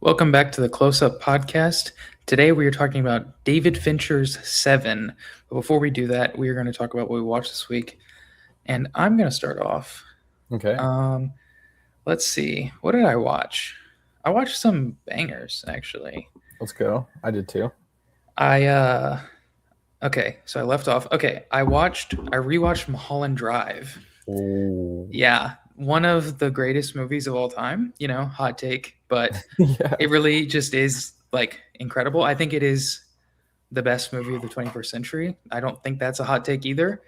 Welcome back to the Close Up Podcast. Today we are talking about David Fincher's Seven. But before we do that, we are going to talk about what we watched this week. And I'm going to start off. Okay, Um, let's see. What did I watch? I watched some bangers, actually. let's go. I did too. I okay, so I left off. Okay, I rewatched Mulholland Drive. Ooh. Yeah, one of the greatest movies of all time, hot take, but Yeah. it really just is like incredible. I think it is the best movie of the 21st century. I don't think that's a hot take either.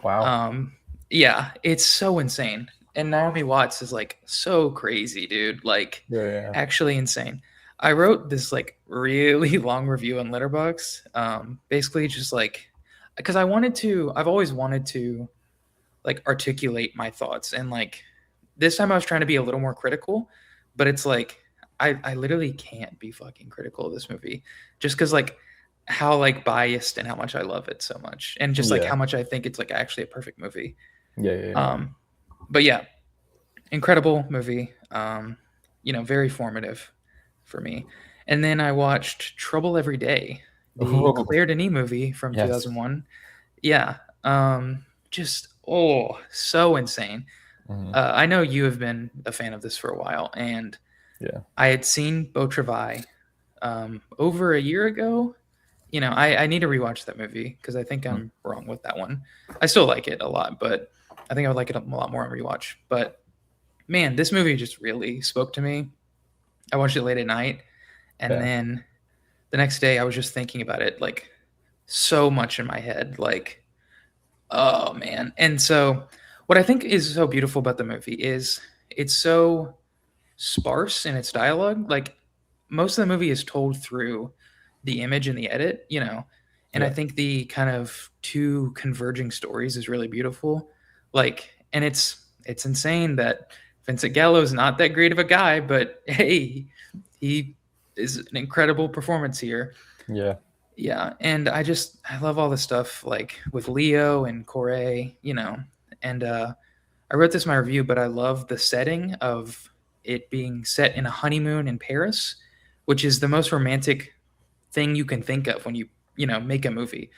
Wow. Um, yeah, it's so insane. And Naomi Watts is like so crazy, dude. Like Yeah. actually insane. I wrote this like really long review on Letterboxd. Basically just like because I've always wanted to like articulate my thoughts and like this time I was trying to be a little more critical, but it's like I literally can't be fucking critical of this movie just because like how like biased and how much I love it so much and just like Yeah. how much I think it's like actually a perfect movie. Yeah. But yeah, incredible movie. Very formative for me. And then I watched Trouble Every Day, the Oh, Claire Denis movie from yes. 2001. Yeah. Just so insane. Mhm. I know you have been a fan of this for a while, and Yeah. I had seen Beau Travail over a year ago. I need to rewatch that movie because I think Mhm. I'm wrong with that one. I still like it a lot, but I think I would like it a lot more on rewatch. But man, this movie just really spoke to me. I watched it late at night, and Yeah. then the next day I was just thinking about it like so much in my head. Like, oh man. And so what I think is so beautiful about the movie is it's so sparse in its dialogue. Like most of the movie is told through the image and the edit. And I Yeah. think the kind of two converging stories is really beautiful. Like, and it's insane that Vincent Gallo is not that great of a guy, but hey, he is an incredible performance here. Yeah. Yeah, and I love all the stuff like with Leo and Corey. And I wrote this in my review, but I love the setting of it being set in a honeymoon in Paris, which is the most romantic thing you can think of when you make a movie,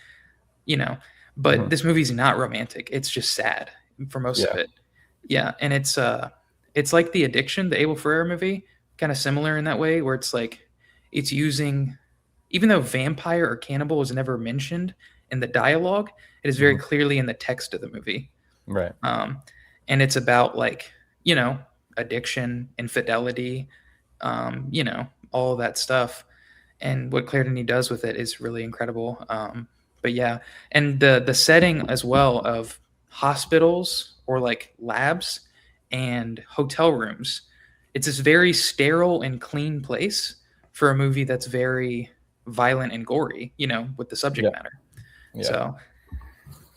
you know. But Mhm. this movie's not romantic. It's just sad for most of Yeah. it. Yeah, and it's like The Addiction, the Abel Ferrara movie, kind of similar in that way where it's like it's using even though vampire or cannibal is never mentioned in the dialogue, it is very Mhm. clearly in the text of the movie. Right. Um, and it's about like addiction, infidelity, all of that stuff. And what Claire Denis does with it is really incredible. But yeah, and the setting as well of hospitals or like labs and hotel rooms. It's this very sterile and clean place for a movie that's very violent and gory, with the subject Yeah. matter. Yeah. So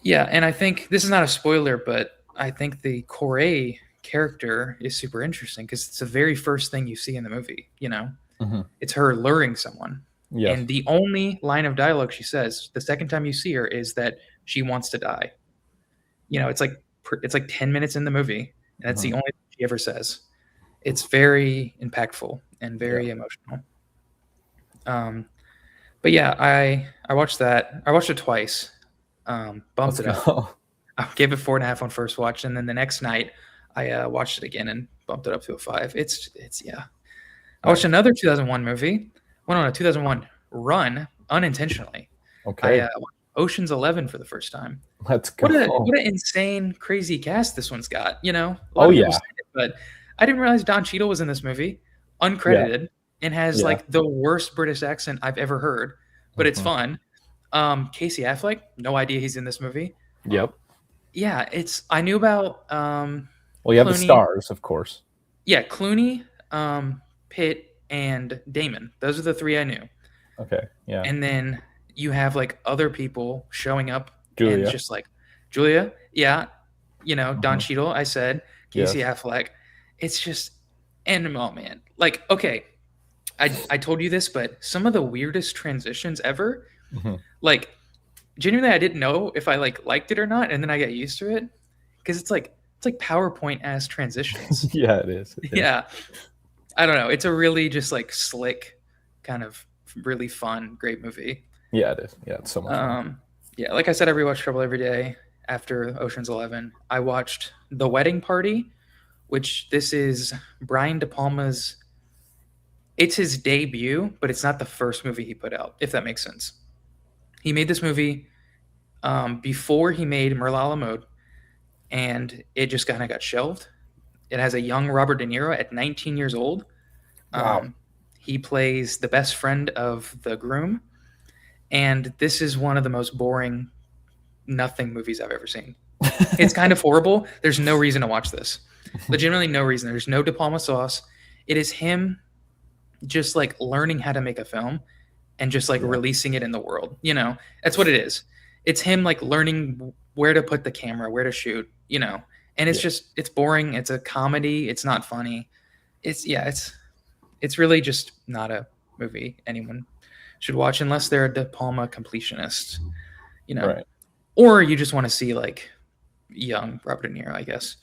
yeah, and I think this is not a spoiler, but I think the Corey character is super interesting because it's the very first thing you see in the movie. Mhm. It's her luring someone. Yes. And the only line of dialogue she says the second time you see her is that she wants to die. It's like 10 minutes in the movie, and that's the Mhm. only thing she ever says. It's very impactful and Yeah. very emotional. Um, but yeah, I watched that. I watched it twice. Bumped Let's it up. go. I gave it 4.5 on first watch, and then the next night I watched it again and bumped it up to a 5. It's yeah. I watched Nice. another 2001 movie. Went on a 2001 run unintentionally. I Okay. watched Ocean's 11 for the first time. Let's What a go. what an insane, crazy cast this one's got. A lot Oh of people yeah. say it, but I didn't realize Don Cheadle was in this movie, Yeah. uncredited, and has Yeah. like the worst British accent I've ever heard. But it's Mhm. fun. Casey Affleck, no idea he's in this movie. Yep. Yeah, I knew about Well, you have the Clooney. stars, of course. Yeah, Clooney, Pitt, and Damon. Those are the three I knew. Okay. Yeah. And then you have like other people showing up, and it's Julia. just like Julia, yeah, Don Mhm. Cheadle. I said Casey Yes. Affleck. It's just, and oh man, like okay, I told you this, but some of the weirdest transitions ever. Mhm. Like genuinely, I didn't know if I like liked it or not, and then I got used to it because it's like PowerPoint ass transitions. Yeah, it is. It is. Yeah, I don't know. It's a really just like slick, kind of really fun, great movie. Yeah, it is. Yeah, it's so much fun. Um, yeah, like I said, I rewatch Trouble Every Day after Ocean's 11. I watched The Wedding Party, which this is Brian De Palma's. It's his debut, but it's not the first movie he put out, if that makes sense. He made this movie before he made Merlala Mode, and it just kind of got shelved. It has a young Robert De Niro at 19 years old. Wow. Um, he plays the best friend of the groom, and this is one of the most boring, nothing movies I've ever seen. It's kind of horrible. There's no reason to watch this. Legitimately, no reason. There's no De Palma sauce. It is him just like learning how to make a film and just like Yeah. releasing it in the world. That's what it is. It's him like learning where to put the camera, where to shoot, and it's Yeah. just, it's boring. It's a comedy. It's not funny. It's really just not a movie anyone should watch unless they're a De Palma completionist, you know, Right. or you just want to see like young Robert De Niro, I guess.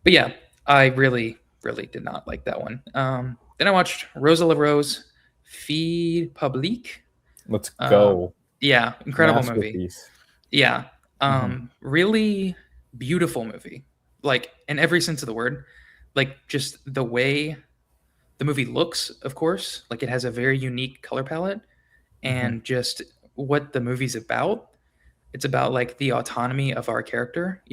But yeah, I really, really did not like that one. Then I watched Rosa La Rose, Fille Publique. Let's Um, go. yeah, incredible movie. Masterpiece. Yeah, Hmm. really beautiful movie. Like in every sense of the word. Like just the way the movie looks, of course. Like it has a very unique color palette, Hmm. and just what the movie's about. It's about like the autonomy of our character,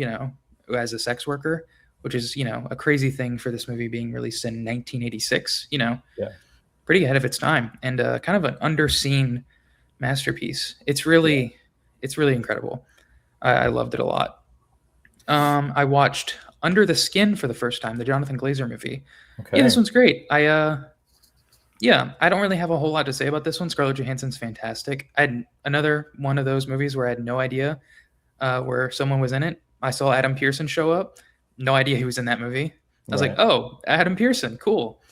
as a sex worker, which is, a crazy thing for this movie being released in 1986, Yeah. pretty ahead of its time, and kind of an underseen masterpiece. Yeah. It's really incredible. I loved it a lot. I watched Under the Skin for the first time, the Jonathan Glazer movie. Yeah, this Okay. one's great. Yeah, I don't really have a whole lot to say about this one. Scarlett Johansson's fantastic. I had another one of those movies where I had no idea where someone was in it. I saw Adam Pearson show up. No idea he was in that movie. I was like, Right. oh, Adam Pearson, cool.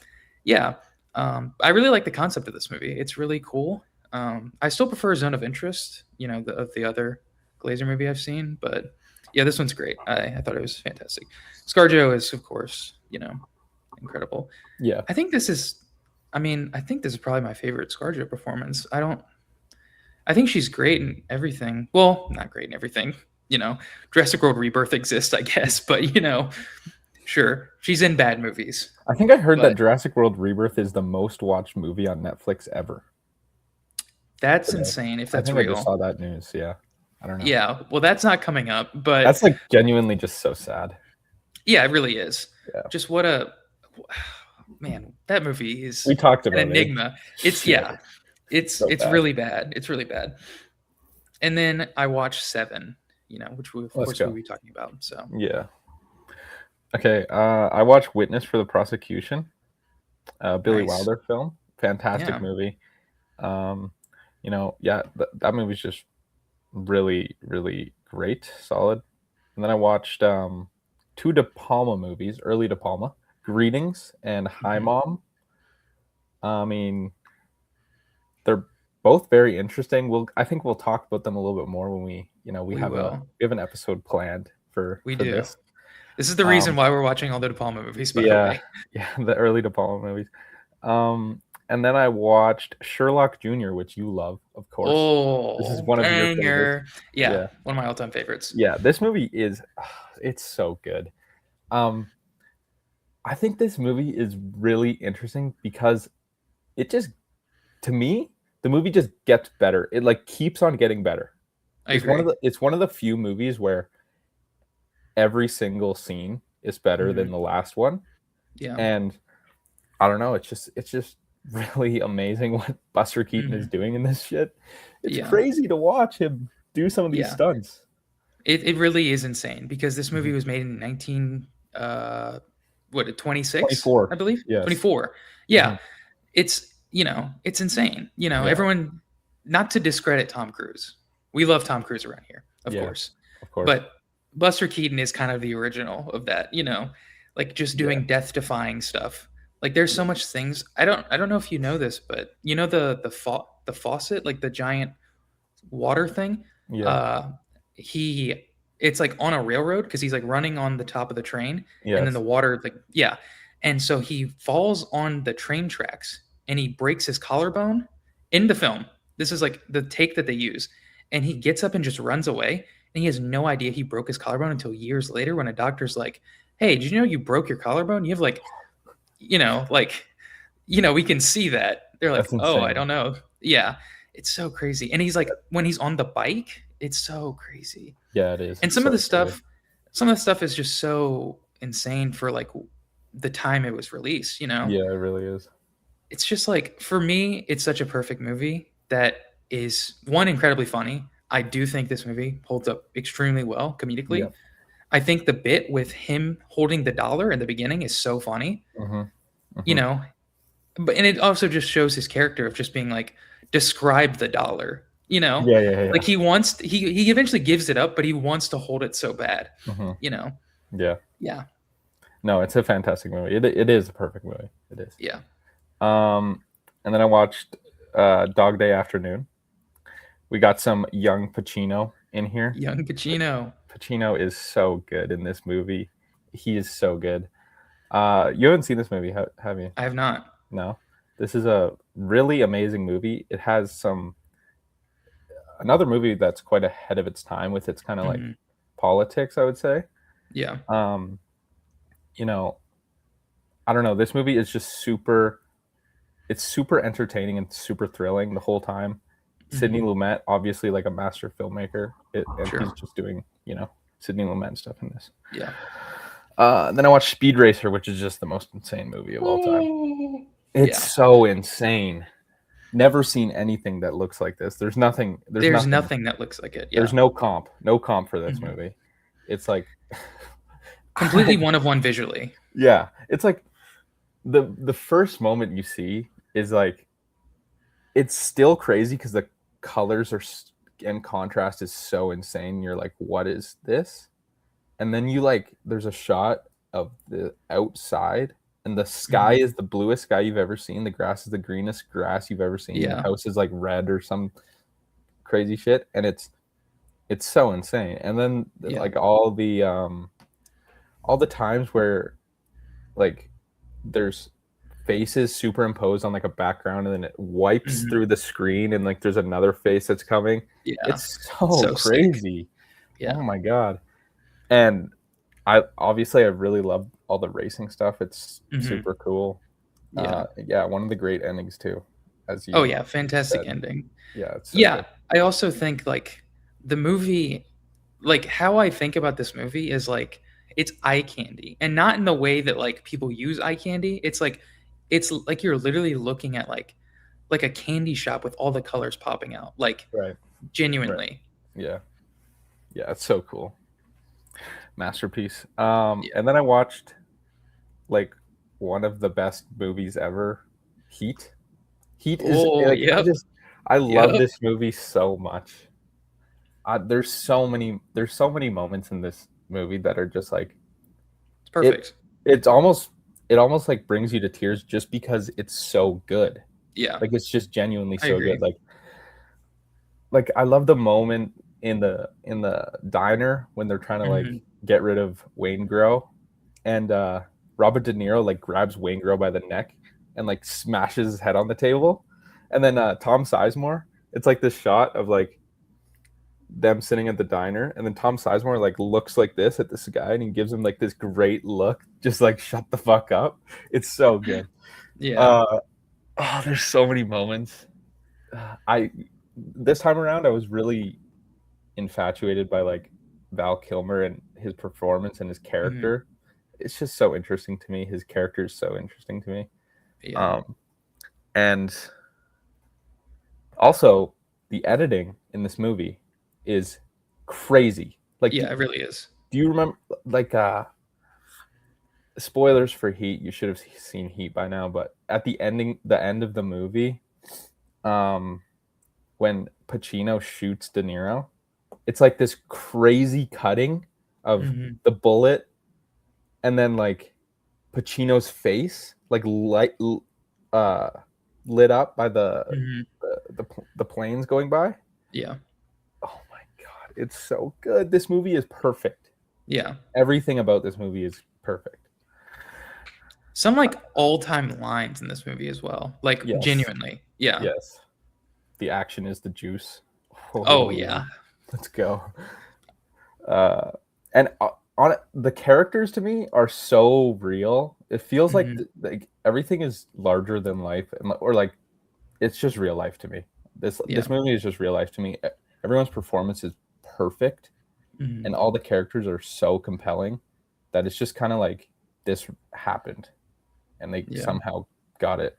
Yeah, I really like the concept of this movie. It's really cool. I still prefer Zone of Interest, of the other Glazer movie I've seen, but yeah, this one's great. I thought it was fantastic. ScarJo is, of course, incredible. Yeah. I think this is, I think this is probably my favorite ScarJo performance. I think she's great in everything. Well, not great in everything. Jurassic World Rebirth exists, I guess, but sure, she's in bad movies. I think I heard that But Jurassic World Rebirth is the most watched movie on Netflix ever that's today. insane if I that's think I just saw real. that news. Yeah. I don't know. Yeah, well, that's not coming up, but That's like genuinely just so sad. yeah, it really is. Yeah. Just what a man, that movie We is talked an about it. enigma. It's Shit. yeah, it's So it's bad. really bad. It's really bad. And then I watched Se7en, which we of Let's course we'll go. be talking about. So Yeah. Okay. I watched Witness for the Prosecution. Billy nice. Wilder film. Fantastic Yeah. movie. Yeah, that movie's just really, really great, solid. And then I watched two De Palma movies, early De Palma, Greetings and Hi Mhm. Mom. I mean, they're both very interesting. I think we'll talk about them a little bit more when we We have will. an episode planned for We do. this. This is the reason Um, why we're watching all the De Palma movies, by the yeah, way. yeah, the early De Palma movies. And then I watched Sherlock Jr., which you love, of course. This is Oh, one of your favorites. banger. Yeah, Yeah. one of my all-time favorites. Yeah, this movie is it's so good. Um I think this movie is really interesting because it just to me, the movie just gets better. It like keeps on getting better. I agree. It's one of the few movies where every single scene is better than Mhm. the last one. Yeah. And I don't know, it's just really amazing what Buster Keaton is Mhm. doing in this shit. It's Yeah. crazy to watch him do some of these Yeah. stunts. It really is insane because this movie Mhm. was made in 26, 24. I believe? Yes. 24. Yeah. Mhm. It's insane. Yeah, Everyone, not to discredit Tom Cruise. We love Tom Cruise around here, of yeah, course. of course. But Buster Keaton is kind of the original of that, like just Yeah, doing death-defying stuff. Like there's so much things. I don't know if you know this, but the faucet, like the giant water thing. yeah, Uh, it's like on a railroad because he's like running on the top of the train, and then the yes. water, like, yeah. And so he falls on the train tracks and he breaks his collarbone in the film. This is like the take that they use. And he gets up and just runs away. And he has no idea he broke his collarbone until years later when a doctor's like, "Hey, did you know you broke your collarbone? You have like, like, we can see that." They're like, That's "Oh, I insane. don't know." Yeah. It's so crazy. And he's like, when he's on the bike, it's so crazy. Yeah, it is. And It's so good. some of the stuff is just so insane for like the time it was released, Yeah, it really is. It's just like for me, it's such a perfect movie that is one incredibly funny. I do think this movie holds up extremely well Yeah. comedically. I think the bit with him holding the dollar in the beginning is so funny, Mm-hmm. you Mm-hmm. know, but and it also just shows his character of just being like, describe the dollar, Yeah, yeah, like yeah. he eventually gives it up, but he wants to hold it so bad, Mm-hmm. you know. Yeah. Yeah, No, it's a fantastic movie. It is a perfect movie. It is. yeah. Um, and then I watched Dog Day Afternoon. We got some young Pacino in here. Young Pacino. Pacino is so good in this movie. He is so good. You haven't seen this movie, have you? I have not. No. This is a really amazing movie. It has some another movie that's quite ahead of its time with its kind of like Hmm. politics, I would say. Yeah. Um, you know, I don't know. This movie is just super. It's super entertaining and super thrilling the whole time. Sidney Hmm. Lumet, obviously like a master filmmaker, and he's Sure. just doing Sidney Lumet stuff in this. Yeah. Then I watched Speed Racer, which is just the most insane movie of all time. Oh. It's Yeah. so insane. Never seen anything that looks like this. There's nothing. There's There's nothing. nothing that looks like it. There's Yeah. no comp. No comp for this Hmm. movie. It's like Completely one of one visually. yeah. It's like the first moment you see is like it's still crazy because the colors are and contrast is so insane. You're like, what is this? And then you like, there's a shot of the outside, and the sky Hmm. is the bluest sky you've ever seen. The grass is the greenest grass you've ever seen. The Yeah. house is like red or some crazy shit, and it's so insane. And then Yeah. like all the times where like there's faces superimposed on like a background and then it wipes Hmm. through the screen and like there's another face that's coming. Yeah. It's so So sick. crazy. Oh Yeah. my god. And I really love all the racing stuff. It's Hmm. super cool. Yeah. Yeah, one of the great endings too, as Oh you yeah. Fantastic said. ending. Yeah, it's so Yeah. good. I also think like the movie, like how I think about this movie is like it's eye candy, and not in the way that like people use eye candy. It's like you're literally looking at like a candy shop with all the colors popping out. Like Right. Right. genuinely. Yeah. Yeah, it's so cool. Masterpiece. Yeah. And then I watched like one of the best movies ever, Heat. Heat is Oh, like yep. I love Yep. this movie so much. There's so many moments in this movie that are just like It's it perfect. it's almost it almost like brings you to tears just because it's so good. Yeah. Like it's just genuinely I so good. agree. Like I love the moment in the diner when they're trying to Mhm. like get rid of Wayne Grow, and Robert De Niro like grabs Wayne Grow by the neck and like smashes his head on the table, and then Tom Sizemore. It's like this shot of like them sitting at the diner, and then Tom Sizemore like looks like this at this guy, and he gives him like this great look, just like shut the fuck up. It's so good. Yeah. Uh, oh, there's so many moments. I This time around, I was really infatuated by like Val Kilmer and his performance and his Mhm. character. It's just so interesting to me. His character is so interesting to me. Yeah. Um, and also, the editing in this movie is crazy. Like, Yeah, it really is. do you remember like spoilers for Heat? You should have seen Heat by now, but at the end of the movie, um, when Pacino shoots De Niro, it's like this crazy cutting of Mhm. the bullet and then like Pacino's face like uh lit up by Mhm. the planes going by. Yeah. Oh my god, it's so good. This movie is perfect. Yeah. Everything about this movie is perfect. Some like all-time lines in this movie as well. Like Yes, genuinely. Yeah. yes. The action is the juice. Oh Oh, yeah. let's go. Uh, and on the characters to me are so real. It feels like Mhm. like everything is larger than life, and or like it's just real life to me. This Yeah. movie is just real life to me. Everyone's performance is perfect, Mhm. and all the characters are so compelling that it's just kind of like this happened, and they Yeah. somehow got it.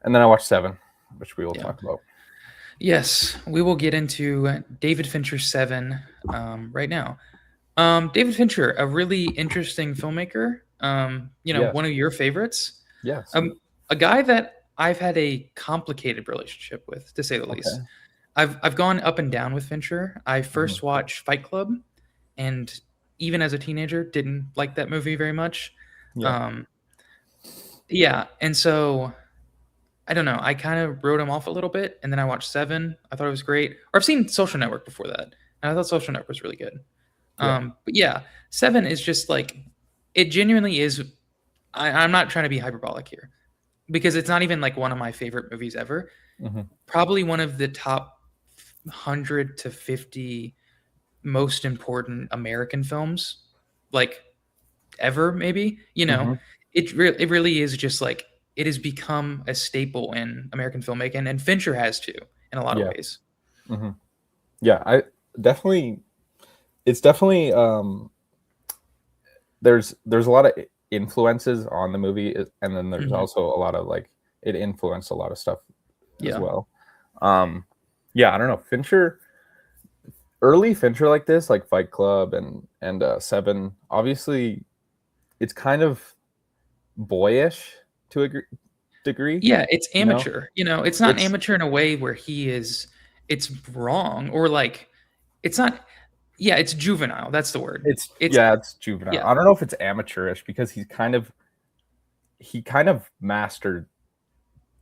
And then I watched Seven, which we will Yeah. talk about. Yes, we will get into David Fincher 7 right now. David Fincher, a really interesting filmmaker. Yes, One of your favorites. yes. A guy that I've had a complicated relationship with, to say the least. Okay. I've gone up and down with Fincher. I Mhm. first watched Fight Club, and even as a teenager, didn't like that movie very much. Yeah. Um, yeah, and so I don't know. I kind of wrote him off a little bit, and then I watched Seven. I thought it was great. Or I've seen Social Network before that, and I thought Social Network was really good. Yeah. But yeah, Seven is just like it genuinely is. I'm not trying to be hyperbolic here because it's not even like one of my favorite movies ever. Mhm. Probably one of the top 100 to 50 most important American films, like ever. Maybe Mhm. it really is just like it has become a staple in American filmmaking, and Fincher has too in a lot of Yeah. ways. Mhm. Yeah, I definitely it's definitely there's a lot of influences on the movie, and then there's Hmm. also a lot of like it influenced a lot of stuff as Yeah. well. Um yeah, I don't know. Fincher early Fincher like this, like Fight Club and Seven, obviously it's kind of boyish to a degree, Yeah, it's you know? amateur. It's not It's amateur in a way where it's wrong or like it's not yeah, it's juvenile. That's the word. it's It's yeah, it's juvenile. yeah. I don't know if it's amateurish because he kind of mastered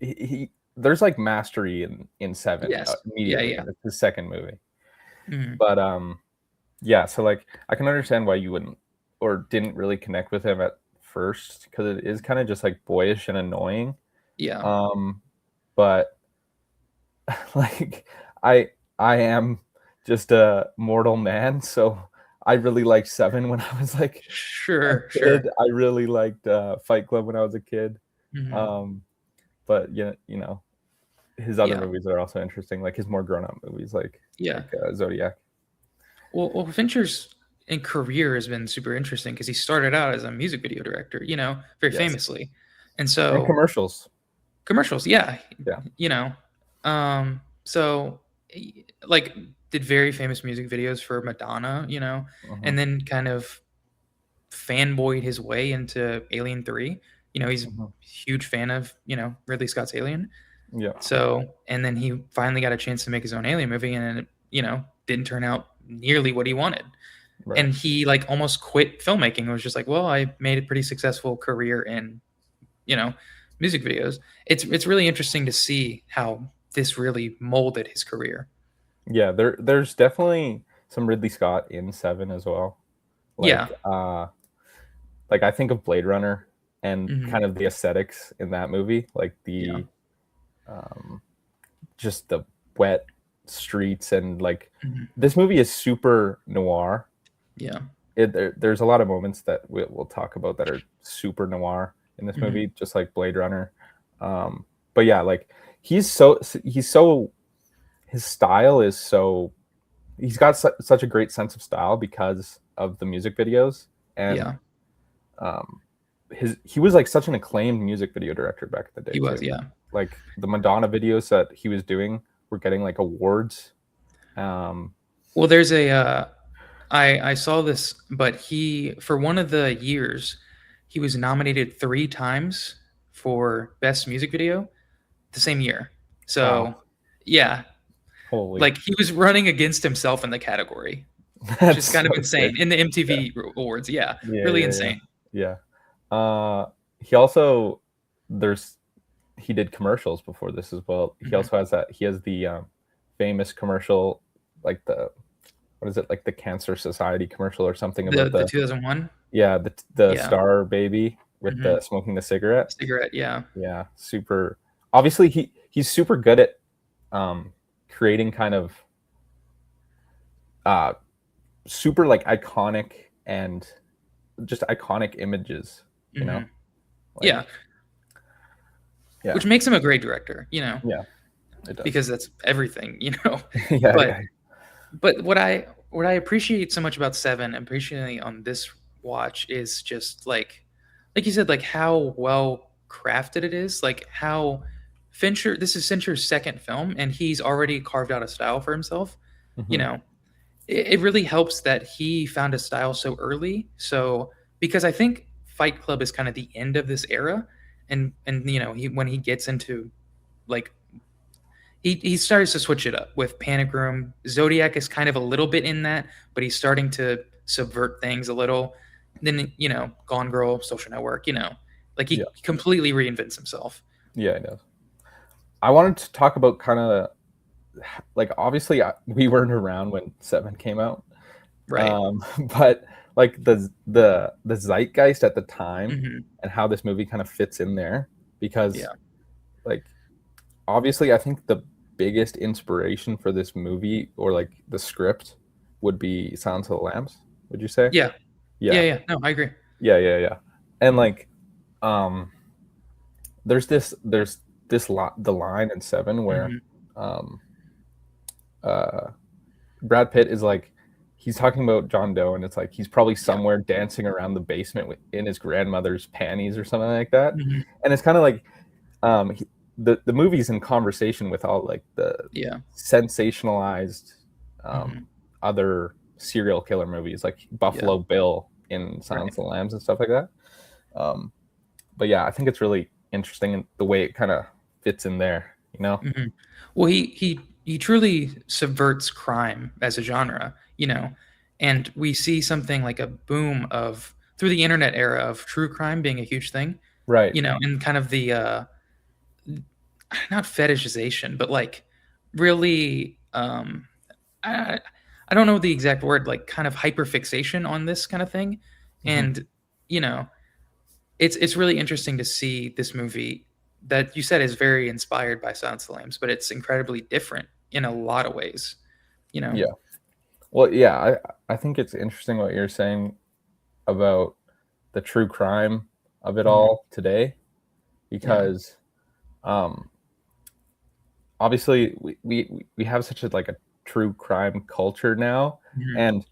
he there's like mastery in Seven Yes. Yeah, immediately, yeah. and it's his second movie. Mhm. But yeah, so like I can understand why you wouldn't or didn't really connect with him at first because it is kind of just like boyish and annoying. Yeah. Um, but like I I am just a mortal man, so I really liked Seven when I was like a Sure, kid. sure. I really liked Fight Club when I was a kid. Mhm. Um, but yeah, his other Yeah. movies are also interesting, like his more grown-up movies, Yeah. Zodiac. Well, Fincher's in career has been super interesting because he started out as a music video director, very Yes, famously. And and so commercials. commercials, yeah, Yeah. you know. So like did very famous music videos for Madonna, Mhm, and then kind of fanboyed his way into Alien 3. He's a mhm. huge fan of, Ridley Scott's Alien. Yeah, So, and then he finally got a chance to make his own Alien movie and it, didn't turn out nearly what he wanted. right. And he like almost quit filmmaking. It was just like, well, I made a pretty successful career in, you know, music videos. It's really interesting to see how this really molded his career. Yeah, there's definitely some Ridley Scott in Seven as well. Yeah. Like, like I think of Blade Runner and Hmm. kind of the aesthetics in that movie, like Yeah. um, just the wet streets and like Hmm. this movie is super noir. Yeah. There's a lot of moments that we'll talk about that are super noir in this Hmm. movie, just like Blade Runner. But yeah, like he's so his style is so he's got such a great sense of style because of the music videos and Yeah. um, he was like such an acclaimed music video director back in the day He was. too. Yeah. Like the Madonna videos that he was doing were getting like awards. Um, Well, there's a I saw this, but he for one of the years he was nominated 3 times for best music video the same year. wow, So yeah, holy, like he was running against himself in the category, which that's is kind so of sick. insane in the Yeah, MTV awards. Yeah, yeah, really yeah, yeah, insane. yeah. He also there's he did commercials before this as well. He Hmm. also has that he has the famous commercial like the what is it like the Cancer Society commercial or something The about the the 2001. yeah the Yeah. star baby with Mm-hmm. the smoking the cigarette. Cigarette, yeah. Yeah, super. Obviously, he's super good at creating kind of uh, super like iconic and just iconic images. You know, Mm-hmm. Yeah, like yeah, which makes him a great director, yeah, it does. because that's everything, Yeah, But yeah. what I appreciate so much about Seven, appreciating on this watch, is just like you said, like how well crafted it is, like how Fincher. This is Fincher's second film, and he's already carved out a style for himself. You Hmm. know, it really helps that he found a style so early. So because I think Fight Club is kind of the end of this era, and he when he gets into like he starts to switch it up with Panic Room. Zodiac is kind of a little bit in that, but he's starting to subvert things a little. Then Gone Girl, Social Network. Like Yeah, he completely reinvents himself. yeah, it does. I wanted to talk about kind of like obviously we weren't around when Seven came out, Right. but like the zeitgeist at the time Hmm. and how this movie kind of fits in there because Yeah. like obviously I think the biggest inspiration for this movie or like the script would be Silence of the Lambs. Would you say? Yeah. Yeah. Yeah, Yeah. No, I agree. yeah. And like, um, there's the line in Seven where, Hmm. um, uh, Brad Pitt is like, he's talking about John Doe, and it's like he's probably Yeah. somewhere dancing around the basement in his grandmother's panties or something like that, Hmm. and it's kind of like, the movie's in conversation with all like the Yeah. sensationalized, Hmm. other serial killer movies like Yeah. Buffalo Bill in Silence Right. of the Lambs and stuff like that. Um, but yeah, I think it's really interesting in the way it kind of fits in there. You know? Hmm. Well, he truly subverts crime as a genre, and we see something like a boom of through the internet era of true crime being a huge thing, Right. and kind of the not fetishization, but like really I I don't know the exact word, like kind of hyperfixation on this kind of thing, Hmm. and you know it's really interesting to see this movie that you said is very inspired by Silence of the Lambs, but it's incredibly different in a lot of ways. You know? Yeah. Well, yeah. I think it's interesting what you're saying about the true crime of it Mhm. all today, Yeah. because um, obviously we have such a like a true crime culture now, Mhm. and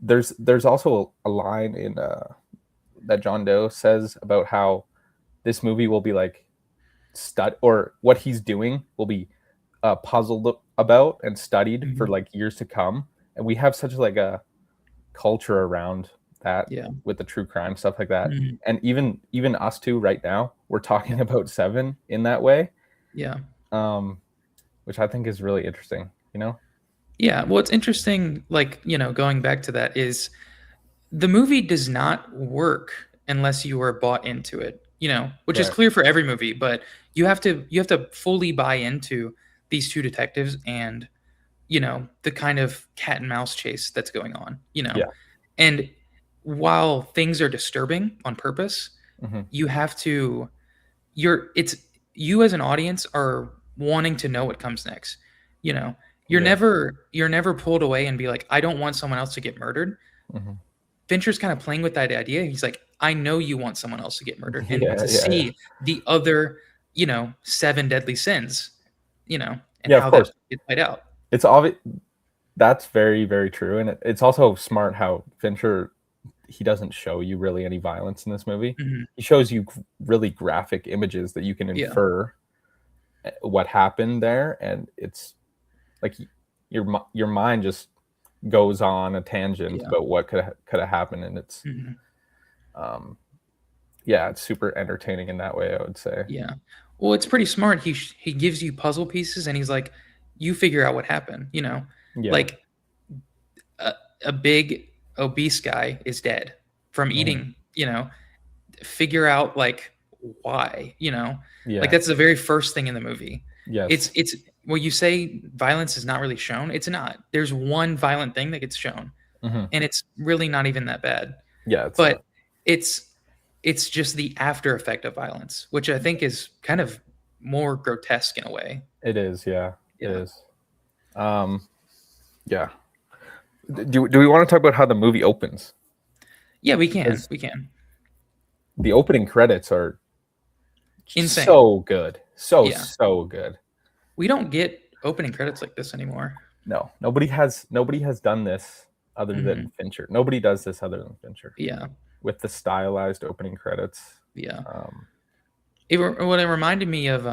there's also a line in that John Doe says about how this movie will be like or what he's doing will be puzzled about and studied for Mhm. like years to come, and we have such like a culture around that Yeah. with the true crime stuff like that, Mhm. and even us two right now we're talking about Seven in that way, Yeah. um, which I think is really interesting. You know? Yeah. What's interesting, like, going back to that is the movie does not work unless you are bought into it, which is Right. clear for every movie, but you have to fully buy into these two detectives and, the kind of cat and mouse chase that's going on. Yeah. And while things are disturbing on purpose, Hmm. you have to it's you as an audience are wanting to know what comes next. You know, Yeah. you're never pulled away and be like, I don't want someone else to get murdered. Hmm. Fincher's kind of playing with that idea. He's like, I know you want someone else to get murdered and Yeah, to yeah. see the other, seven deadly sins, and Yeah, of how that course. it played out. It's obvious. That's very, very true, and it's also smart how Fincher, he doesn't show you really any violence in this movie. Mhm. He shows you really graphic images that you can Yeah. infer what happened there, and it's like your mind just goes on a tangent Yeah. about what could have happened, and it's Mhm. um, yeah, it's super entertaining in that way, I would say. Yeah. Well, it's pretty smart. He gives you puzzle pieces and he's like, you figure out what happened. Yeah. Like a, a big obese guy is dead from Hmm. eating, figure out like why. Like Yeah. that's the very first thing in the movie. It's Yes. it's when you say violence is not really shown, it's not. There's one violent thing that gets shown Hmm. and it's really not even that bad. Yeah, it's But not. it's It's just the after effect of violence, which I think is kind of more grotesque in a way. It is, yeah, it Yeah. is. Um, yeah. Do we want to talk about how the movie opens? Yeah, we can. Because We can. the opening credits are Insane. so good, so Yeah. so good. We don't get opening credits like this anymore. No, nobody has done this other than Hmm. Fincher. Nobody does this other than Fincher Yeah. with the stylized opening credits. Yeah. Um, What it reminded me of,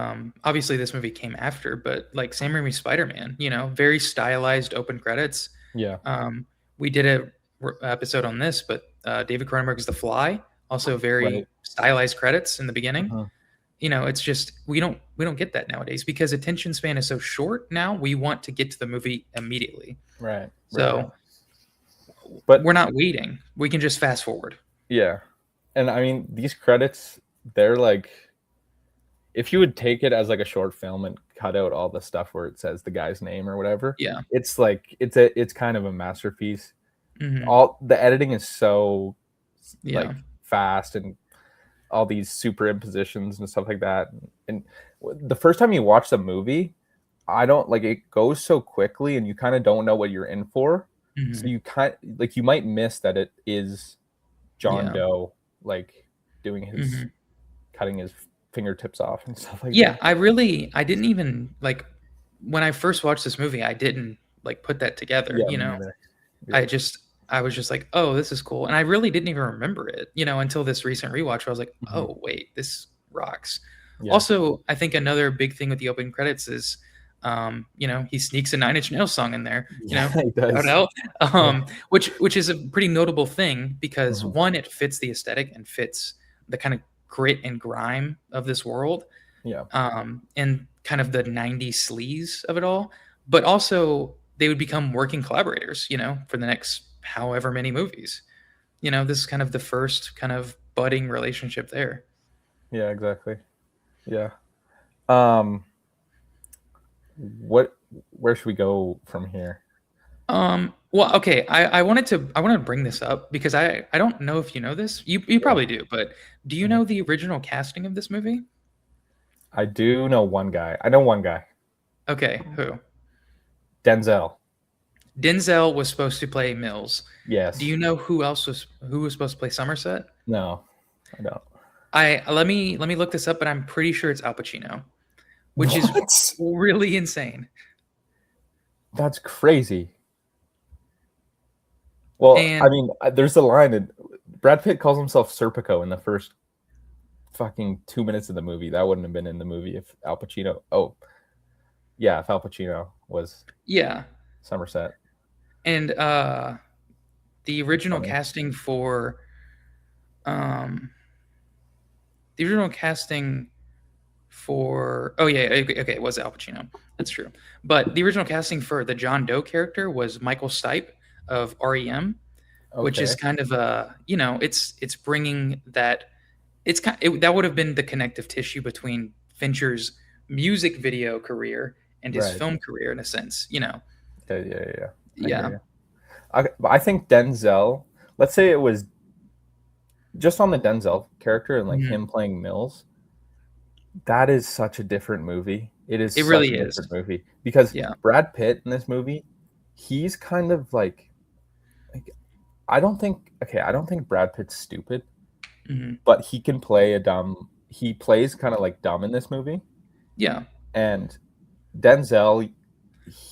obviously this movie came after, but like Sam Raimi's Spider-Man, very stylized open credits. yeah, Um, we did a episode on this, but David Cronenberg's The Fly, also very right. stylized credits in the beginning. Uh-huh. It's just we don't get that nowadays because attention span is so short now. We want to get to the movie immediately. Right, right. So But we're not waiting. We can just fast forward. yeah, and I mean these credits, they're like, if you would take it as like a short film and cut out all the stuff where it says the guy's name or whatever, Yeah. it's like it's kind of a masterpiece. Hmm. All the editing is so like Yeah. fast, and all these superimpositions and stuff like that. And the first time you watch the movie, I don't like, it goes so quickly and you kind of don't know what you're in for. So Hmm. you kind like, you might miss that it is John Yeah. Doe like doing his Hmm. cutting his fingertips off and stuff like Yeah. that. I didn't even like when I first watched this movie. I didn't like put that together. Yeah, me neither. I Yeah. just I was just like, oh, this is cool, and I really didn't even remember it. Until this recent rewatch, where I was like, Mhm. oh wait, this rocks. Yeah. Also, I think another big thing with the opening credits is, he sneaks a Nine Inch Nails song in there. Yeah, he Shout does. out, Yeah. which is a pretty notable thing because Mhm. one, it fits the aesthetic and fits the kind of grit and grime of this world, Yeah. and kind of the '90s sleaze of it all. But also, they would become working collaborators, for the next however many movies. This is kind of the first kind of budding relationship there. Yeah, exactly. Yeah. Um what where should we go from here? Well, okay, I wanted to bring this up because I don't know if you know this. You Yeah. probably do, but do you Mhm. know the original casting of this movie? I do know one guy. I know one guy. Okay, who? Denzel. Denzel was supposed to play Mills. Do Yes. you know who was supposed to play Somerset? No, I don't. I let me look this up, but I'm pretty sure it's Al Pacino, which is What? really insane. That's crazy. Well, I And mean, there's a line, and Brad Pitt calls himself Serpico in the first fucking 2 minutes of the movie. That wouldn't have been in the movie if Al Pacino. Oh, yeah, if Al Pacino was yeah, Somerset. and the That's original funny. casting for um the original casting for oh yeah, okay, it was Al Pacino. That's true. But the original casting for the John Doe character was Michael Stipe of REM, which is Okay. kind of it's bringing that that would have been the connective tissue between Fincher's music video career and his Right. film career in a sense. Yeah, yeah, yeah, yeah. I hear Yeah. you. I think Denzel. Let's say it was just on the Denzel character and like Mhm. him playing Mills. That is such a different movie. It is It such really a is. different movie because Yeah. Brad Pitt in this movie, he's kind of like I don't think, okay, I don't think Brad Pitt's stupid, Mhm. but he can play a dumb. He plays kind of like dumb in this movie, Yeah. and Denzel,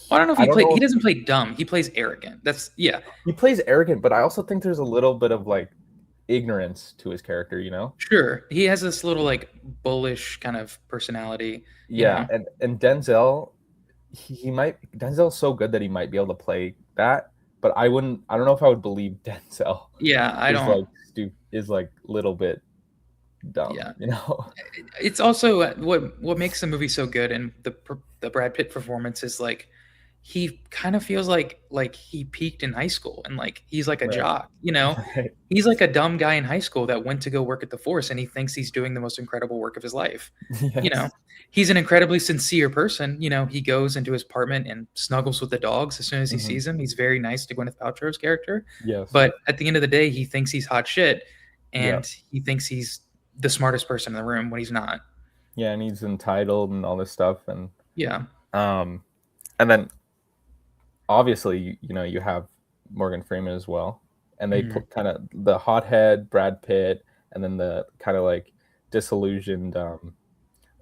Well, I don't know if I don't know he if doesn't play dumb. He plays arrogant. That's yeah. he plays arrogant, but I also think there's a little bit of like ignorance to his character, you know? Sure. He has this little like bullish kind of personality, you Yeah, know. and Denzel, he might Denzel's so good that he might be able to play that, but I don't know if I would believe Denzel Yeah, I is don't like is like little bit dumb, yeah. you know? It's also what makes the movie so good, and the Brad Pitt performance is like he kind of feels like he peaked in high school and like he's like a Right. jock, Right. he's like a dumb guy in high school that went to go work at the force and he thinks he's doing the most incredible work of his life. you know Yes. he's an incredibly sincere person. He goes into his apartment and snuggles with the dogs as soon as he Mhm. sees them. He's very nice to Gwyneth Paltrow's character, Yes. but at the end of the day he thinks he's hot shit, Yeah. and he thinks he's the smartest person in the room when he's not. Yeah, and he's entitled and all this stuff, Yeah. um and then obviously you have Morgan Freeman as well, and they Mhm. put kind of the hothead Brad Pitt, and then the kind of like disillusioned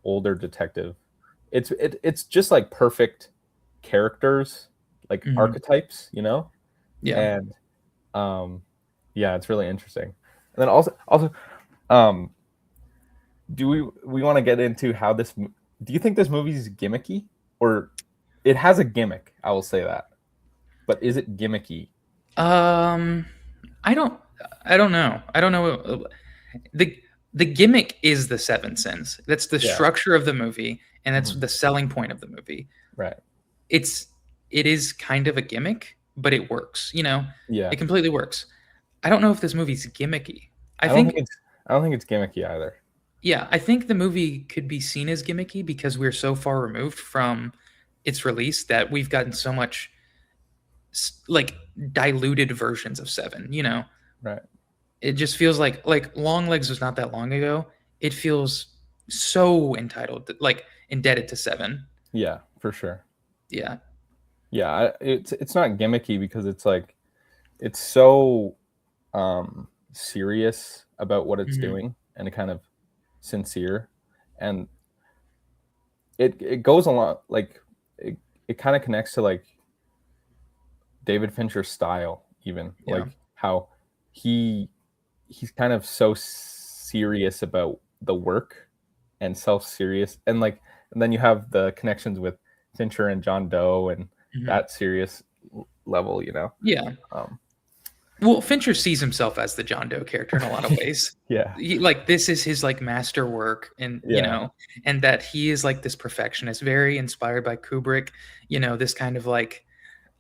older detective. It's just like perfect characters, like Mhm. archetypes, Yeah. and um yeah, it's really interesting. And then also um do we want to get into how do you think this movie is gimmicky, or it has a gimmick, I will say that, but is it gimmicky? Um, I don't. I don't know. I don't know. the The gimmick is the seven sins. That's the Yeah. structure of the movie, and that's Hmm. the selling point of the movie. Right. It's it is kind of a gimmick, but it works. Yeah. It completely works. I don't know if this movie's gimmicky. I I don't think think it's I don't think it's gimmicky either. Yeah, I think the movie could be seen as gimmicky because we're so far removed from its release that we've gotten so much like diluted versions of Seven. Right. It just feels like Long Legs was not that long ago. It feels so entitled, like indebted to Seven. Yeah, for sure. Yeah. Yeah, it's not gimmicky because it's like it's so serious about what it's Hmm. doing and kind of sincere, and it goes along like it kind of connects to like David Fincher's style, even Yeah. like how he he's kind of so serious about the work and self-serious, and like and then you have the connections with Fincher and John Doe and Hmm. that serious level, Yeah. um Well, Fincher sees himself as the John Doe character in a lot of ways. yeah, Like this is his like master work, and yeah. and that he is like this perfectionist, very inspired by Kubrick. This kind of like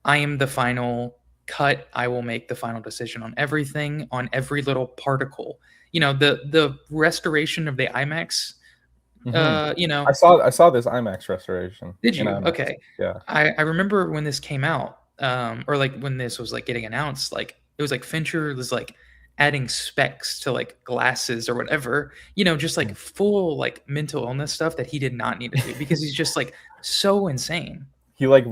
I am the final cut. I will make the final decision on everything, on every little particle. The restoration of the IMAX. Hmm. You know, I saw this IMAX restoration did in you? IMAX. Okay. Yeah. I remember when this came out, or like when this was like getting announced, like it was like Fincher was like adding specs to like glasses or whatever, just like Mhm. full like mental illness stuff that he did not need to do because he's just like so insane. He's like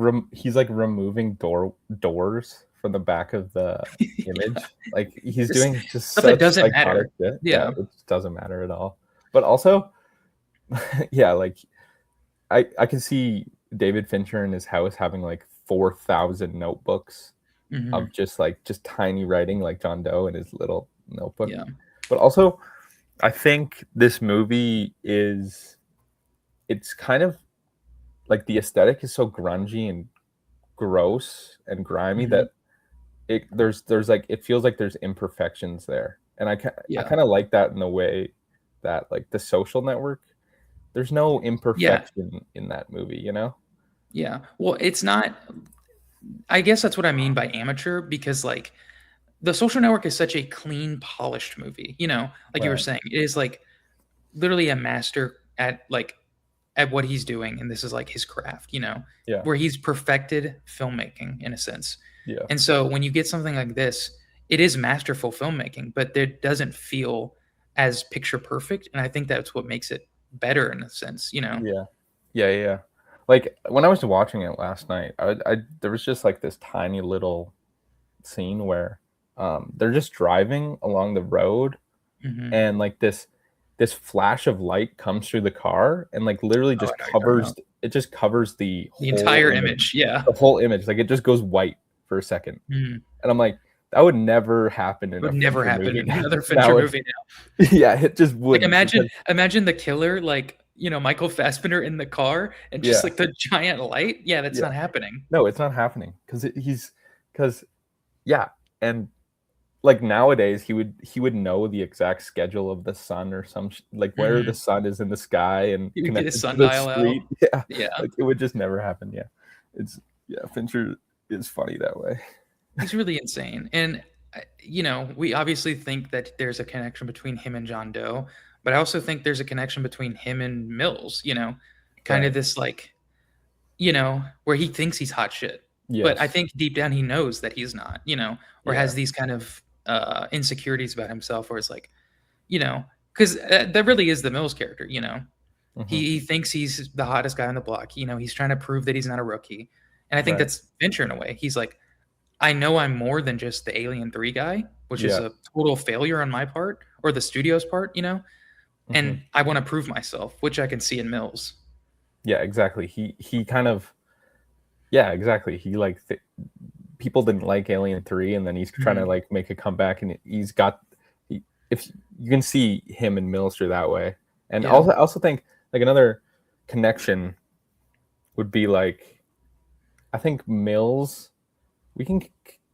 removing doors from the back of the Yeah. image. Like he's Just doing just stuff that such doesn't psychotic matter. shit that Yeah. it just doesn't matter at all. But also, yeah, like I can see David Fincher in his house having like 4,000 notebooks Hmm. of just tiny writing like John Doe in his little notebook. Yeah. But also, I think this movie it's kind of like the aesthetic is so grungy and gross and grimy Hmm. that there's like it feels like there's imperfections there, and I Yeah. kind of like that in the way that like The Social Network, there's no Yeah. imperfection in that movie. Yeah. Well, it's not. I guess that's what I mean by amateur because like The Social Network is such a clean, polished movie. Like you were Right. saying, it is like literally a master at what he's doing, and this is like his craft. Yeah. Where he's perfected filmmaking in a sense. Yeah. And so when you get something like this, it is masterful filmmaking, but it doesn't feel as picture perfect, and I think that's what makes it better in a sense. Yeah. Yeah. Yeah. Like when I was watching it last night, I there was just like this tiny little scene where they're just driving along the road, Hmm. and like this flash of light comes through the car and like literally Oh, just I know what you're talking about. covers the The whole entire image. image, yeah. The whole image, like it just goes white for a second. Mhm. And I'm like, that would never happen in Would a never Fincher happen movie in another Fincher now. movie now. Yeah, it just Like, wouldn't because imagine the killer, like, Michael Fassbender in the car and just, yeah, like, the giant light. Yeah, that's yeah. not happening. No, it's not happening because yeah, and like nowadays he would know the exact schedule of the sun or like where the Mhm. sun is in the sky and He would get his connected to the sundial out. street. Yeah, Yeah. like it would just never happen. Yeah, it's yeah. Fincher is funny that way. He's really insane, and, we obviously think that there's a connection between him and John Doe, but I also think there's a connection between him and Mills, kind of Right. this, like, where he thinks he's hot shit. But I Yes. think deep down he knows that he's not, or has Yeah. these kind of insecurities about himself where it's like, you know, because that really is the Mills character. You know, Hmm. he thinks he's the hottest guy on the block. You know, he's trying to prove that he's not a rookie, and I think Right. that's Fincher in a way. He's like, I know I'm more than just the Alien 3 guy, which is Yeah. a total failure on my part or the studio's part, you know, Hmm. and I want to prove myself, which I can see in Mills. Yeah, exactly. He kind of, yeah, exactly. He like people didn't like Alien 3, and then he's trying to Mhm. like make a comeback, and he's got he, if you can see him and Mills through that way. And Yeah. also I also think like another connection would be like I think Mills, we can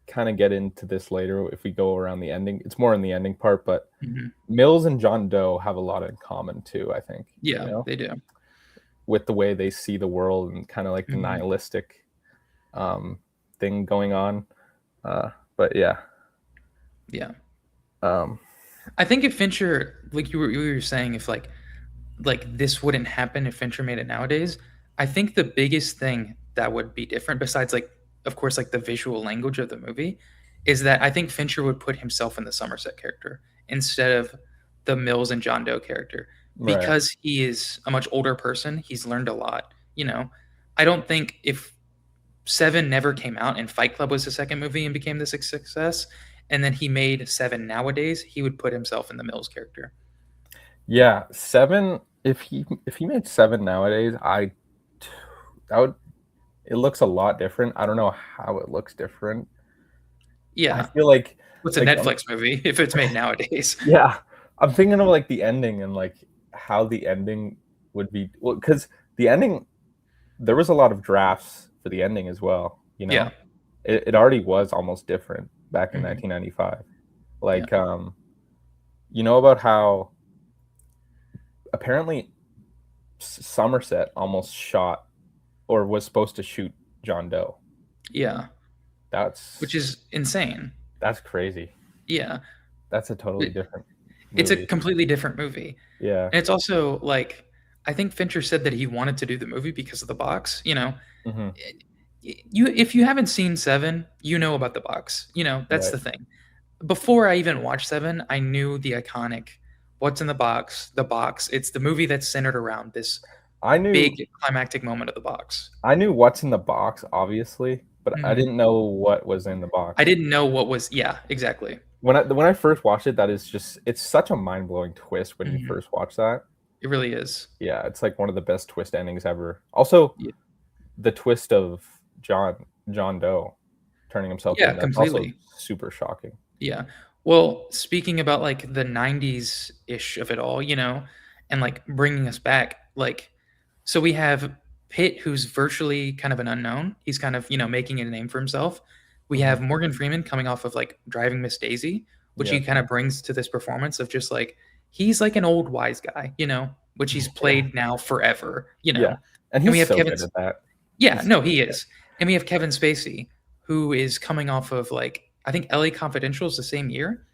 kind of get into this later if we go around the ending. It's more in the ending part, but Mhm. Mills and John Doe have a lot in common too, I think, Yeah, they do. with the way they see the world and kind of like the Mhm. nihilistic um, thing going on. But yeah, Yeah. um, I think if Fincher, like you were saying, if like this wouldn't happen if Fincher made it nowadays, I think the biggest thing that would be different, besides like, of course, like the visual language of the movie, is that I think Fincher would put himself in the Somerset character instead of the Mills and John Doe character right. because he is a much older person. He's learned a lot. You know, I don't think if Seven never came out and Fight Club was the second movie and became this success, and then he made Seven nowadays, he would put himself in the Mills character. Yeah, seven. If he made seven nowadays, that would it looks a lot different. I don't know how it looks different. I Yeah, feel like what's a like Netflix movie if it's made nowadays? yeah, I'm thinking of like the ending and like how the ending would be. Well, because the ending, there was a lot of drafts for the ending as well. Yeah. It already was almost different back in Hmm. 1995. Yeah. Like, about how apparently Somerset almost shot or was supposed to shoot John Doe. Yeah. Which That's is insane. that's crazy. Yeah. That's a totally It- different It's a movie. completely different movie. Yeah. And it's also like, I think Fincher said that he wanted to do the movie because of the box. You know, Hmm. you if you haven't seen Seven, you know about the box. You know, that's Right. the thing. Before I even watched Seven, I knew the iconic what's in the box, the box. It's the movie that's centered around this I knew big climactic moment of the box. I knew what's in the box, obviously, but I Mhm. didn't know what was in the I box. didn't know what was yeah, exactly. When I first watched it, that is just it's such a mind blowing twist when you Mhm. first watch that. It really is. Yeah, it's like one of the best twist endings ever. Also, Yeah, the twist of John Doe turning himself yeah, in, that's also completely. super shocking. Yeah. Well, speaking about like the 90s ish of it all, you know, and like bringing us back, like, so we have Pitt, who's virtually kind of an unknown. He's kind of, you know, making a name for himself. We Hmm. have Morgan Freeman coming off of like Driving Miss Daisy, which he Yeah. kind of brings to this performance of just like, he's like an old wise guy, you know, which he's Yeah. played now forever, you Yeah. know. And And he's we have so Kevin, good at that. yeah, He's no, so he good. is. And we have Kevin Spacey, who is coming off of like, I think LA Confidential is the same year,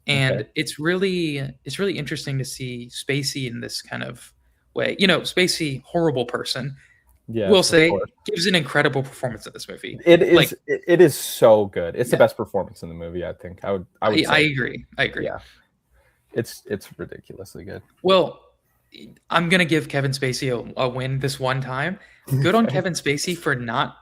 Okay. and it's really interesting to see Spacey in this kind of way. You know, Spacey, horrible person, will Yes, of say, course. gives an incredible performance in this movie. It Like, is it is so good. It's the yeah, best performance in the movie, I think. I would I say. agree. I agree. Yeah. It's ridiculously good. Well, I'm gonna give Kevin Spacey a win this one time. Good on Okay. Kevin Spacey for not,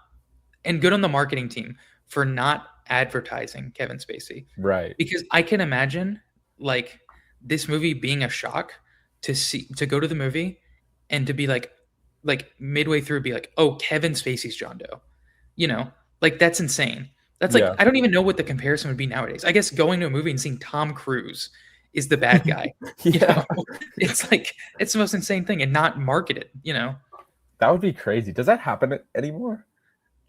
and good on the marketing team for not advertising Kevin Spacey, Right. because I can imagine like this movie being a shock to go to the movie and to be like midway through be like, oh, Kevin Spacey's John Doe, you know, like that's insane. That's like Yeah. I don't even know what the comparison would be nowadays. I guess going to a movie and seeing Tom Cruise is the bad guy, you Yeah. know. It's like it's the most insane thing and not marketed, you know. That would be crazy. Does that happen anymore?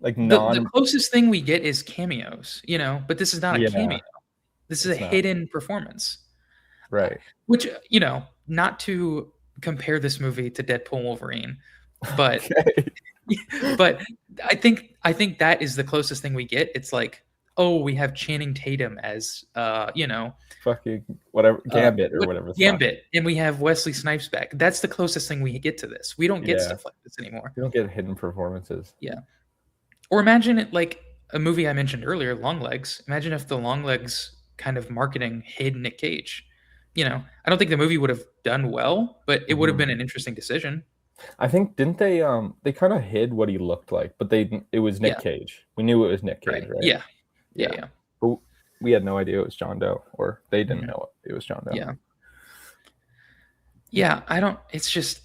Like The non closest thing we get is cameos, you know, but this is not a cameo. Yeah, This is a it's not. hidden performance. Right. Which, you know, not to compare this movie to Deadpool and Wolverine, but Okay. but I think that is the closest thing we get. It's like, oh, we have Channing Tatum as Fucking whatever uh Gambit or what whatever the fuck. Gambit, and we have Wesley Snipes back. That's the closest thing we get to this. We don't get Yeah. stuff like this anymore. You don't get hidden performances. Yeah. Or imagine it like a movie I mentioned earlier, Longlegs. Imagine if the Longlegs kind of marketing hid Nick Cage. I don't think the movie would have done well, but it would have Mhm. been an interesting decision. I think didn't they kind of hid what he looked like, but it was Nick Yeah, Cage. We knew it was Nick Cage, right. right? Yeah, yeah, Yeah. yeah, But we had no idea it was John Doe, or they didn't mhm, know it was John Doe. yeah, yeah. I don't. It's just.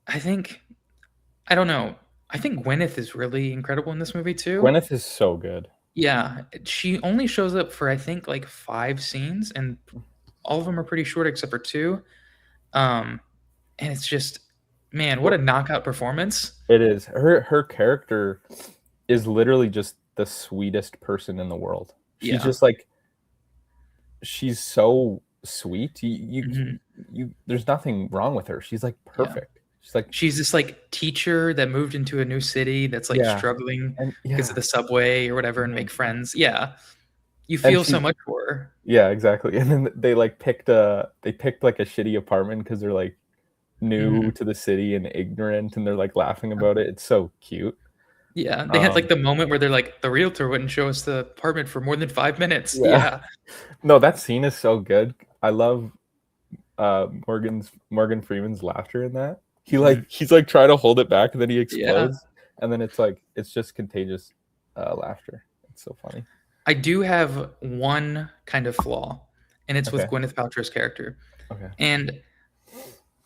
I think. I don't know. I think Gwyneth is really incredible in this movie too. Gwyneth is so good. Yeah, she only shows up for I think like 5 scenes, and all of them are pretty short except for two. Um, and it's just, man, what a Well, knockout performance. it is. Her character is literally just the sweetest person in the world. She's Yeah. just like she's so sweet. Mhm. There's nothing wrong with her. She's like Yeah. perfect. She's like She's this, like, teacher that moved into a new city that's, like, yeah, struggling and because of yeah, the subway or whatever and mhm. make friends. Yeah. You And feel so she much for her. yeah, exactly. And then they picked like a shitty apartment because they're like new Mhm. to the city and ignorant, and they're like laughing about it. It's so cute. Yeah, they had, like, Um, the moment where they're like, "The realtor wouldn't show us the apartment for more than 5 minutes." yeah. Yeah. No, that scene is so good. I love Morgan Freeman's laughter in that. Mhm. He's like trying to hold it back and then he Yeah. explodes and then it's like it's just contagious laughter. It's so funny. I do have one kind of flaw, and it's with Okay. Gwyneth Paltrow's character. Okay. And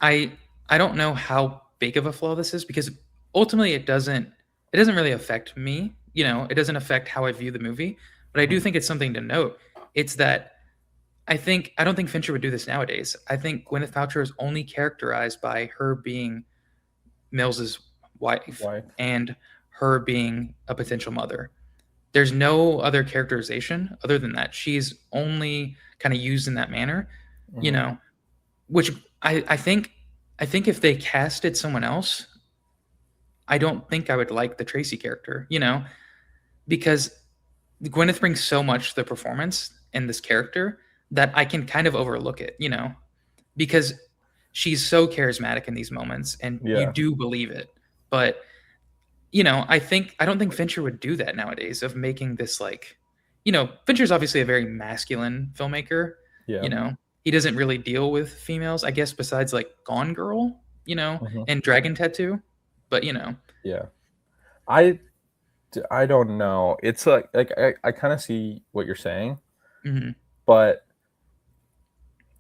I I don't know how big of a flaw this is because ultimately it doesn't really affect me. It doesn't affect how I view the movie, but I do Mhm. think it's something to note. It's that I don't think Fincher would do this nowadays. I think Gwyneth Paltrow is only characterized by her being Mills's wife Why? and her being a potential mother. There's no other characterization other than that. She's only kind of used in that manner, you Hmm. know, which I think if they casted someone else, I don't think I would like the Tracy character, because Gwyneth brings so much to the performance in this character that I can kind of overlook it, because she's so charismatic in these moments and you Yeah. do believe it. But I don't think Fincher would do that nowadays of making this like, Fincher's obviously a very masculine filmmaker. You Yeah. know, he doesn't really deal with females, I guess, besides like Gone Girl, Hmm. and Dragon Tattoo. But Yeah. I I don't know. It's like I kind of see what you're saying, mhm. but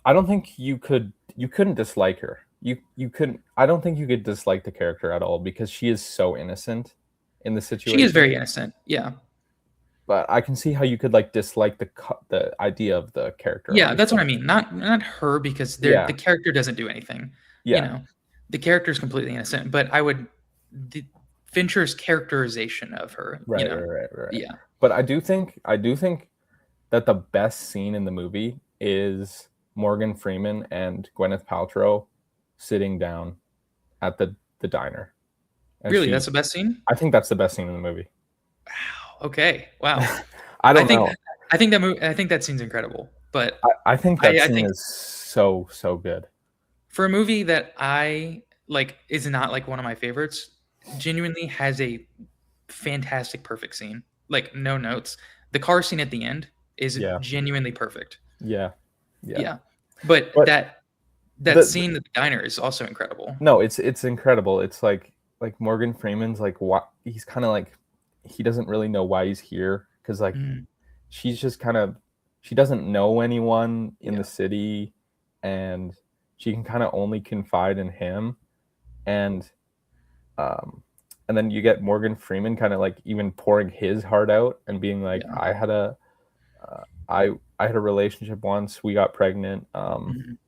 I don't think you couldn't dislike her. You couldn't I don't think you could dislike the character at all because she is so innocent in the She is situation. very innocent. Yeah, But I can see how you could like dislike the idea of the character, yeah, that's what obviously. I mean. Not her because the Yeah, character doesn't do anything. You yeah, know, the character is completely innocent. But the, Fincher's characterization of her. right. Yeah, But I do think that the best scene in the movie is Morgan Freeman and Gwyneth Paltrow sitting down at the diner, and really, that's the best scene. I think that's the best scene in the movie. Wow. Okay. Wow. I I don't think know. I think that scene's incredible. But I think that I scene think is so good. for a movie that I like is not like one of my favorites, genuinely has a fantastic perfect scene. Like no notes. The car scene at the end is Yeah, genuinely perfect. yeah, yeah. Yeah. But But that the scene at the diner is also incredible. no, it's incredible. It's like Morgan Freeman's like what he's kind of like he doesn't really know why he's here because like Mhm. she's just kind of she doesn't know anyone in the Yeah. city and she can kind of only confide in him and um and then you get Morgan Freeman kind of like even pouring his heart out and being like Yeah. uh, I I had a relationship once we got pregnant Mhm.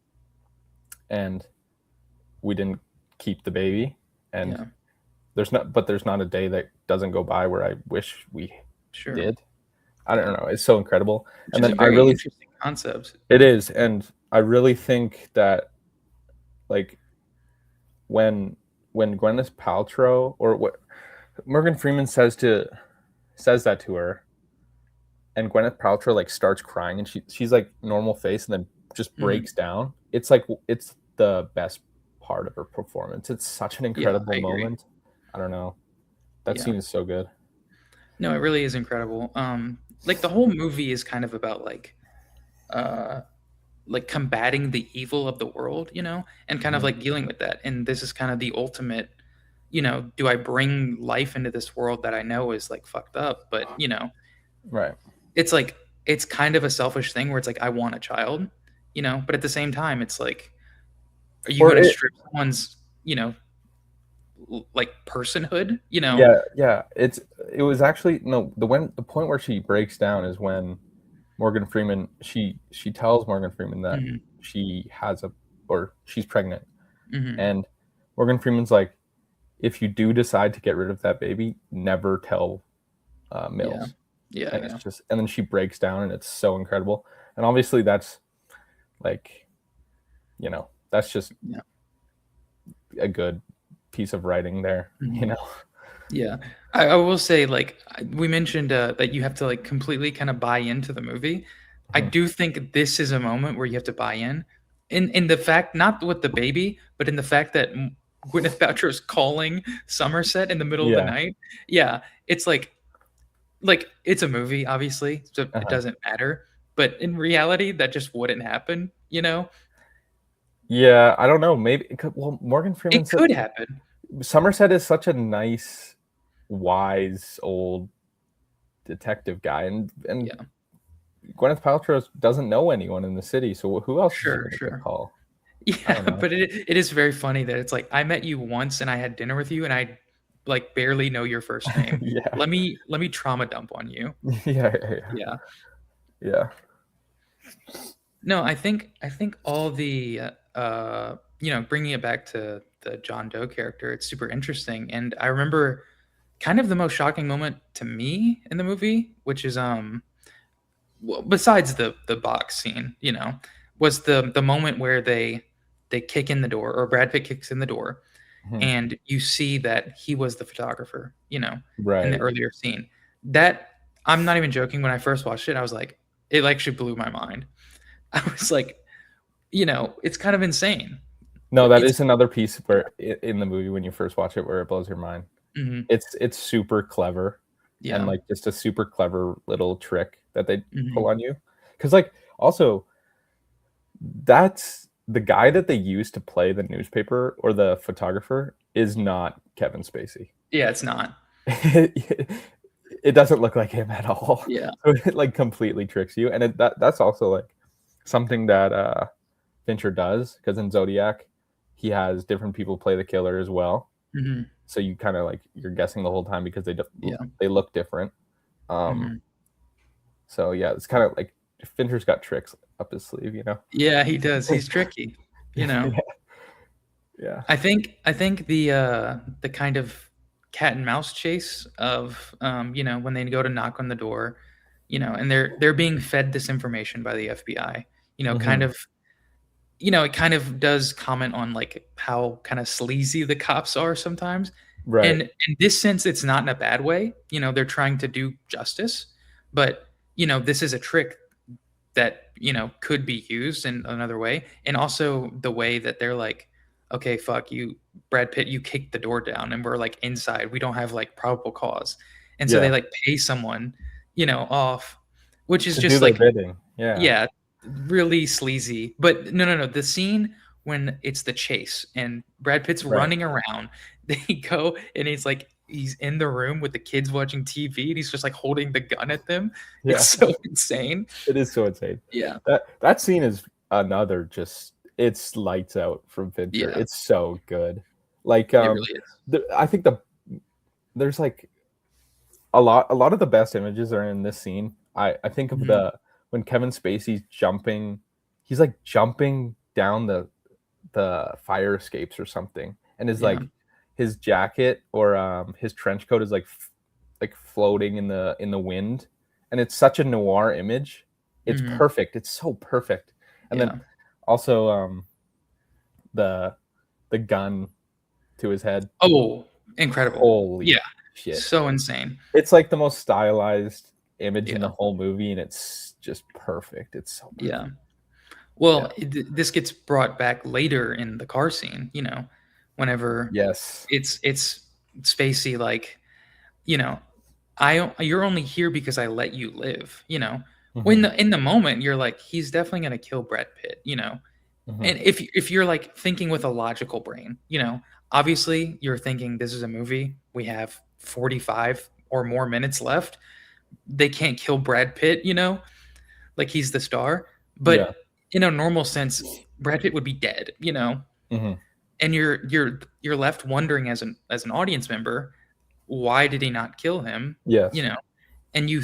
and we didn't keep the baby and Yeah. there's not a day that doesn't go by where I wish we Sure. did. I don't Yeah. know. It's so incredible. Which And is then a I very really interesting concept. it is, and I really think that like when Gwyneth Paltrow or what Morgan Freeman says that to her, and Gwyneth Paltrow like starts crying, and she's like normal face, and then just Mhm. breaks down. It's like it's the best part of her performance. It's such an Yeah, incredible I agree. moment. I don't know. That Yeah. scene is so good. No, it really is incredible. Like the whole movie is kind of about uh like combating the evil of the world, and kind of Mhm. like dealing with that. And this is kind of the ultimate, do I bring life into this world that I know is like fucked up, but Right. it's like it's kind of a selfish thing where it's like I want a child, but at the same time it's like, are you Or going to it strip someone's, like personhood, Yeah, yeah. It was actually no, the point where she breaks down is when Morgan Freeman she tells Morgan Freeman that Mhm, she has a or she's pregnant. mhm. And Morgan Freeman's like, if you do decide to get rid of that baby, never tell Yeah. Mills. Yeah, And it's yeah. just and then she breaks down and it's so incredible. And obviously that's like, that's just Yeah. a good piece of writing there, you Mhm. know. Yeah. I will say, like, we mentioned, that you have to, like, completely kinda buy into the movie. I Mhm. do think this is a moment where you have to buy in the fact not with the baby, but in the fact that Gwyneth Paltrow's calling Somerset in the middle of the Yeah. night. Yeah, it's like, it's a movie, obviously, so it Uh-huh. doesn't matter, but in reality, that just wouldn't happen, you know? Yeah, I don't know. Maybe well, Morgan It Freeman's could happen. Somerset is such a nice, wise old detective guy, and Yeah. Gwyneth Paltrow doesn't know anyone in the city, so who else is she Sure, going to sure. call? I Yeah, don't know. but it is very funny that it's like, I met you once and I had dinner with you and I, like, barely know your first name. Yeah, Let me trauma dump on you. yeah, yeah, Yeah. yeah. No, I think all the, bringing it back to the John Doe character, it's super interesting, and I remember kind of the most shocking moment to me in the movie, which is, well, besides the box scene, was the moment where they kick in the door, or Brad Pitt kicks in the door, Mhm. and you see that he was the photographer, in the Right. earlier scene. That I'm not even joking, when I first watched it, I was like, it actually blew my mind. I was like, it's kind of insane. No, that It's is another piece yeah, where in the movie when you first watch it where it blows your mind. mhm, It's super clever and yeah, like just a super clever little trick that they pull mhm, on you. Because like also that's the guy that they use to play the newspaper or the photographer is not Kevin Spacey. yeah, it's not. It doesn't look like him at all. Yeah, So it like completely tricks you, and that's also like something that Fincher does because in Zodiac he has different people play the killer as well. mhm, So you kind of like you're guessing the whole time because yeah, they look different. Um, mhm. so yeah, it's kind of like Fincher's got tricks up his sleeve, you know. Yeah, he does, he's tricky, you know? Yeah, yeah. I think the kind of cat and mouse chase of, when they go to knock on the door, and they're being fed this information by the FBI, kind Hmm. of, it kind of does comment on, like, how kinda sleazy the cops are sometimes, Right. and in this sense, it's not in a bad way, they're trying to do justice, but, this is a trick that, could be used in another way, and also the way that they're like, "Okay, fuck you, Brad Pitt, you kicked the door down, and we're, like, inside, we don't have, like, probable cause." And so they, Yeah. like, pay someone, off, which is To do just, their like, bidding. Yeah. yeah, really sleazy, but no, no, no, the scene when it's the chase and Brad Pitt's Right. running around, they go and he's in the room with the kids watching TV, and he's just, like, holding the gun at them. It's Yeah. so insane. It is so insane. Yeah. That scene is another just it's lights out from Fincher. Yeah, It's so good. Like, it really is. I think there's like a lot of the best images are in this scene. I think of Mhm, when Kevin Spacey's jumping, he's like jumping down the fire escapes or something, and yeah, his jacket or his trench coat is like floating in the wind, and it's such a noir image. It's mhm, perfect. It's so perfect. And then yeah. also the the gun to his head. Oh, incredible. Holy Yeah, shit. so insane. It's like the most stylized image in the Yeah, whole movie, and it's just perfect. It's so yeah. perfect. Well, Yeah. this gets brought back later in the car scene, whenever Yes. it's Spacey, like, you know, you're only here because I let you live," when Mhm. in the moment you're like, he's definitely gonna kill Brad Pitt, you know. Mhm. And if you're like thinking with a logical brain, you know, obviously you're thinking this is a movie. We have 45 or more minutes left. They can't kill Brad Pitt, you know, like he's the star. Yeah. But in a normal sense, Brad Pitt would be dead, you know. Mhm. And you're left wondering as an audience member, why did he not kill him? You Yes. know, and you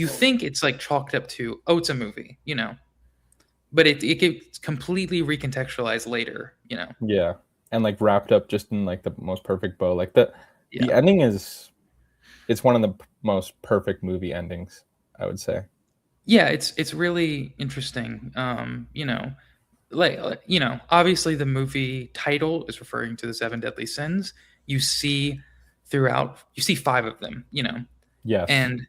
think it's like chalked up to, oh, it's a movie, you know, but it gets completely recontextualized later, you know. Yeah. And, like, wrapped up just in, like, the most perfect bow. Like, the Yeah. ending is it's one of the most perfect movie endings, I would say. Yeah, it's really interesting. You know, you know, obviously the movie title is referring to the seven deadly sins. You see you see five of them, you know, Yes. and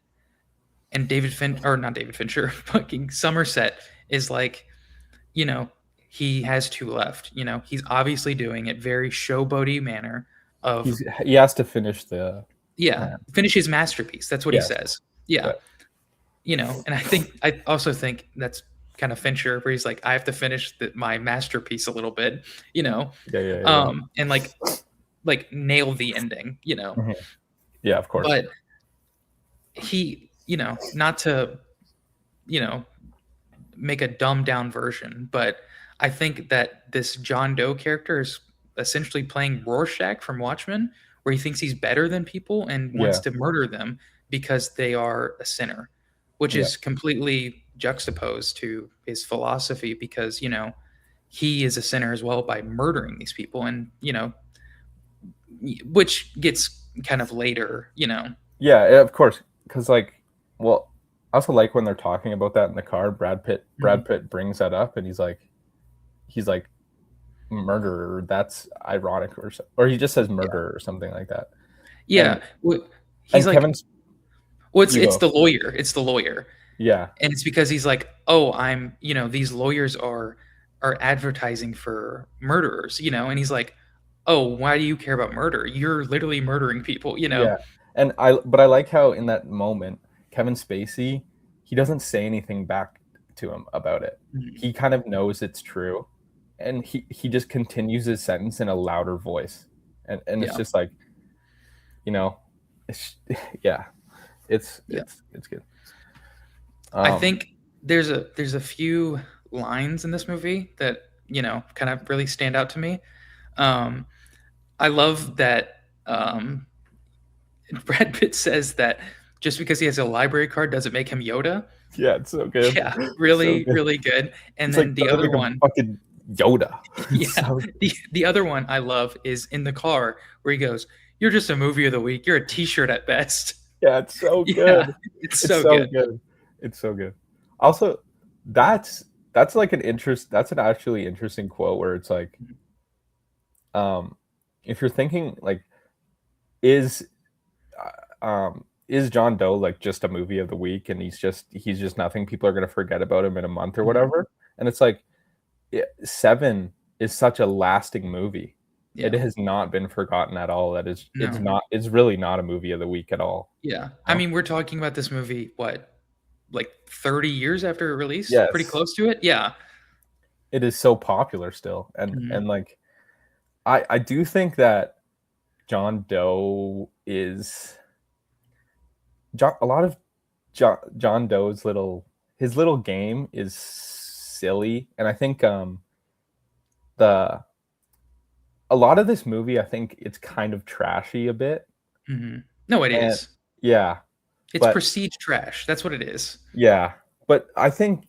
David or not David Fincher, fucking Somerset is like, you know, he has two left. You know, he's obviously doing it very showboaty manner of, He has to finish the yeah, plan. finish his masterpiece. That's what he Yes. says. Yeah, Yeah. you know, and I also think that's kind of Fincher, where he's like, I have to finish my masterpiece a little bit, you know, Yeah, yeah, yeah. and like nail the ending, you know. Mhm. Yeah, of course. But he, you know, not to, you know, make a dumbed down version, but I think that this John Doe character is essentially playing Rorschach from Watchmen, where he thinks he's better than people and wants Yeah. to murder them because they are a sinner, which Yeah. is completely juxtaposed to his philosophy because, you know, he is a sinner as well by murdering these people and, you know, which gets kind of later, you know. Yeah, yeah, of course. Because, like, well, I also like when they're talking about that in the car. Brad Mhm. Pitt brings that up, and he's like murderer. That's ironic, or he just says Yeah. murderer or something like that. And Yeah. He's and like, Kevin's well, you it's go. the lawyer. It's the lawyer. Yeah, And it's because he's like, "Oh, I'm, you know, these lawyers are advertising for murderers, you know." And he's like, "Oh, why do you care about murder? You're literally murdering people, you know." yeah. But I like how in that moment, Kevin Spacey, he doesn't say anything back to him about it. Mhm. He kind of knows it's true, and he just continues his sentence in a louder voice, and it's Yeah. just like, you know, it's yeah, it's Yeah. it's good. I Um, think there's a few lines in this movie that, you know, kind of really stand out to me. Um I love that Brad Pitt says that just because he has a library card doesn't make him Yoda. yeah, it's so good, Yeah, so really, good. really good. And It's like then the doesn't other make him one, fucking Yoda. It's yeah, so the other one I love is in the car where he goes, "You're just a movie of the week. You're a T-shirt at best." yeah, it's so Yeah, good. it's It's so so good. good. It's so good. Also, that's that's like an interest. That's an actually interesting quote where it's like, um, if you're thinking like, is is John Doe like just a movie of the week and he's just nothing? People are gonna forget about him in a month or Mhm. whatever. And it's like, Seven is such a lasting movie. It Yeah. has not been forgotten at all. It's No. not. It's really not a movie of the week at all. Yeah. I No. mean, we're talking about this movie, what, like 30 years after it released? Pretty Yes, close to it? Yeah. it is so popular still, and Mhm. like I do think that John Doe is a lot of John Doe's little game is silly, and I think the a lot of this movie I think it's kind of trashy a bit, Mhm. No, it and is. yeah, It's but prestige trash. That's what it is. yeah, but I think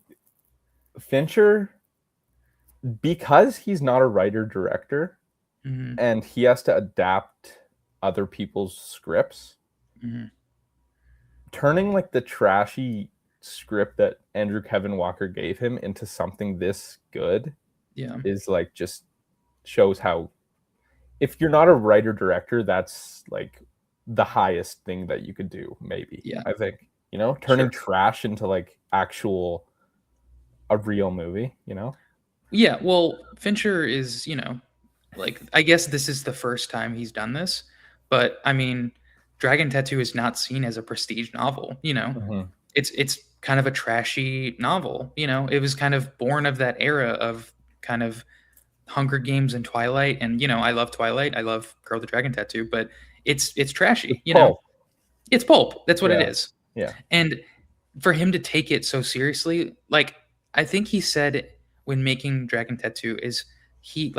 Fincher, because he's not a writer director Mhm. and he has to adapt other people's scripts, Mhm. turning like the trashy script that Andrew Kevin Walker gave him into something this good Yeah. is like just shows how, if you're not a writer director, that's like the highest thing that you could do, maybe. Yeah. I think, turning Sure. trash into like actual a real movie, Yeah, well, Fincher is, you know, like I guess this is the first time he's done this, but I mean, Dragon Tattoo is not seen as a prestige novel, you know. Mhm. It's kind of a trashy novel. It was kind of born of that era of kind of Hunger Games and Twilight. And I love Twilight. I love Girl with the Dragon Tattoo, but it's It's trashy. pulp. It's pulp. That's what it Yeah. is. Yeah. And for him to take it so seriously, like I think he said when making Dragon Tattoo is he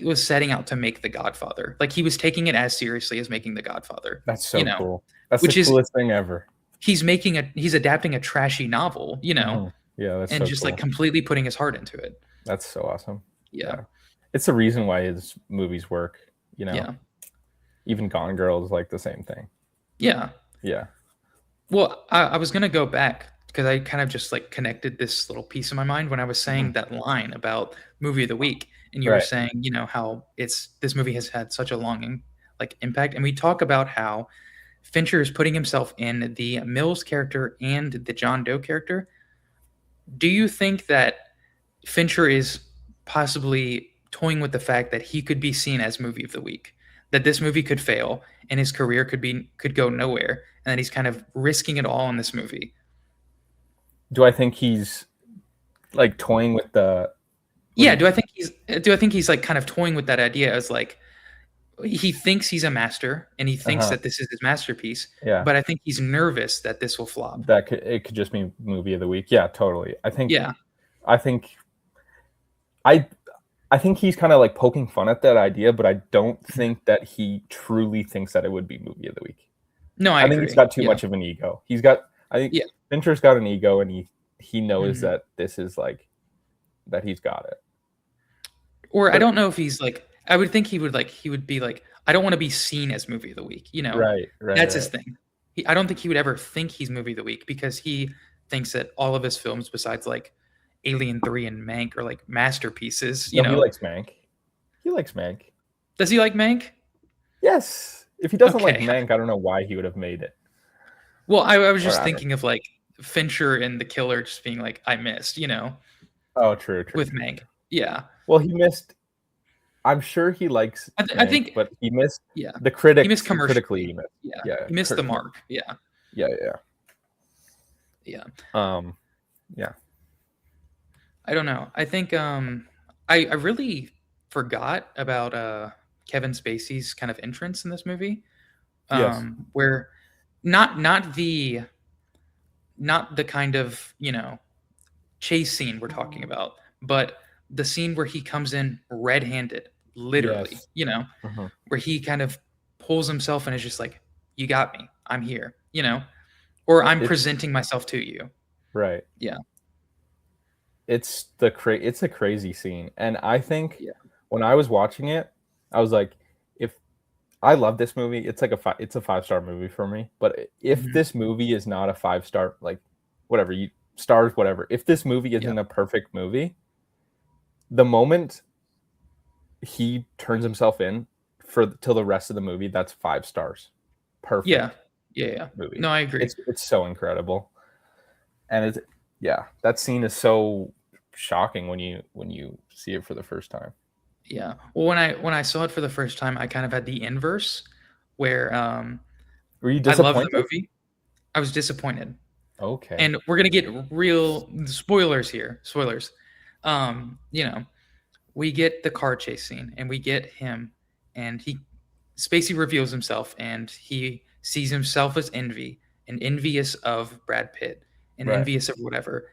was setting out to make The Godfather. Like he was taking it as seriously as making The Godfather. That's You so know, cool. That's the which is coolest thing ever. he's adapting a trashy novel, Yeah, that's and so just like cool. completely putting his heart into it. That's so awesome. Yeah. Yeah. It's the reason why his movies work, Yeah. Even Gone Girl is like the same thing. Yeah. Yeah. Well, I was gonna go back because I kind of just like connected this little piece in my mind when I was saying that line about movie of the week, and you were Right. saying, how this movie has had such a long like impact, and we talk about how Fincher is putting himself in the Mills character and the John Doe character. Do you think that Fincher is possibly toying with the fact that he could be seen as movie of the week, that this movie could fail and his career could go nowhere, and that he's kind of risking it all in this movie? Do I think he's like toying with the what do Yeah, you do I think he's like kind of toying with that idea as like he thinks he's a master and he thinks uh-huh. that this is his masterpiece, Yeah. but I think he's nervous that this will flop. It could just be movie of the week. Yeah, totally. Yeah. I think I I think he's kind of like poking fun at that idea, but I don't think that he truly thinks that it would be movie of the week. No, I I think he's agree. got too Yeah. much of an ego. I think Yeah. Fincher's got an ego, and he knows Mhm. that this is like that he's got it. Or I But don't know if he's like I would think he would be like, I don't want to be seen as movie of the week. right, right, That's his right. thing. I don't think he would ever think he's movie of the week because he thinks that all of his films besides like Alien 3 and Mank are like masterpieces. No, he likes Mank. He likes Mank. Does he like Mank? Yes. If he doesn't like Okay. Mank, I don't know why he would have made it. Well, I was Or just I don't. thinking of like Fincher and The Killer just being like, I missed, Oh, true, true, with true, Mank. true. Yeah. Well, he missed. I'm sure he likes I Mank, think, but he missed yeah. the He missed critics. Critically, he commercially. missed. Yeah. Yeah, He missed the mark. Yeah. yeah, yeah. Yeah. Um, yeah. I don't know. I think I really forgot about Kevin Spacey's kind of entrance in this movie. Yes. Where not the kind of, chase scene we're talking about, but the scene where he comes in red-handed, literally, Yes. where he kind of pulls himself and is just like, you got me. I'm here, or I'm It's presenting myself to you. right. Yeah. It's a crazy scene, and I think Yeah. when I was watching it, I was like, if I love this movie, it's a 5-star movie for me. But if Mhm. this movie is not a 5-star, like whatever you stars, whatever, if this movie Yeah. isn't a perfect movie, the moment he turns himself in for till the rest of the movie, that's 5 stars. Yeah. Perfect Yeah. Yeah. movie. No, I agree. It's so incredible, and yeah, that scene is so shocking when you see it for the first time. Yeah. Well, when I saw it for the first time, I kind of had the inverse where Were you I love the disappointed? movie. I was disappointed. Okay. And we're gonna get real spoilers here. Spoilers. We get the car chase scene and we get him and Spacey reveals himself and he sees himself as envy and envious of Brad Pitt and Right. envious of whatever.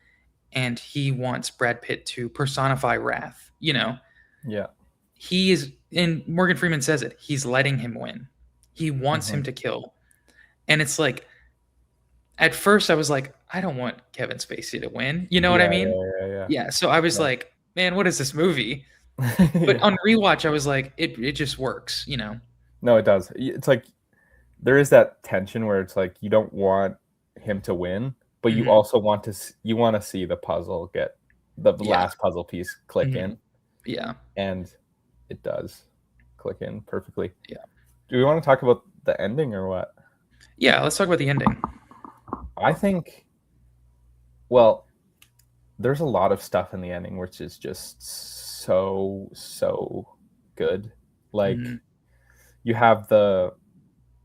And he wants Brad Pitt to personify wrath. Yeah. He is, and Morgan Freeman says it, he's letting him win. He wants him Mhm. to kill. And it's like, at first I was like, I don't want Kevin Spacey to win. You know what I Yeah, mean? yeah, Yeah. So I was yeah, like, man, what is this movie? But yeah. on rewatch, I was like, it just works. No, it does. It's like there is that tension where it's like you don't want him to win, but you Mhm. also you want to see the puzzle get the Yeah. last puzzle piece click Mhm. in, Yeah. and it does click in perfectly. Yeah. Do we want to talk about the ending or what? Yeah. Let's talk about the ending. I think, well, there's a lot of stuff in the ending which is just so good. Like Mhm. you have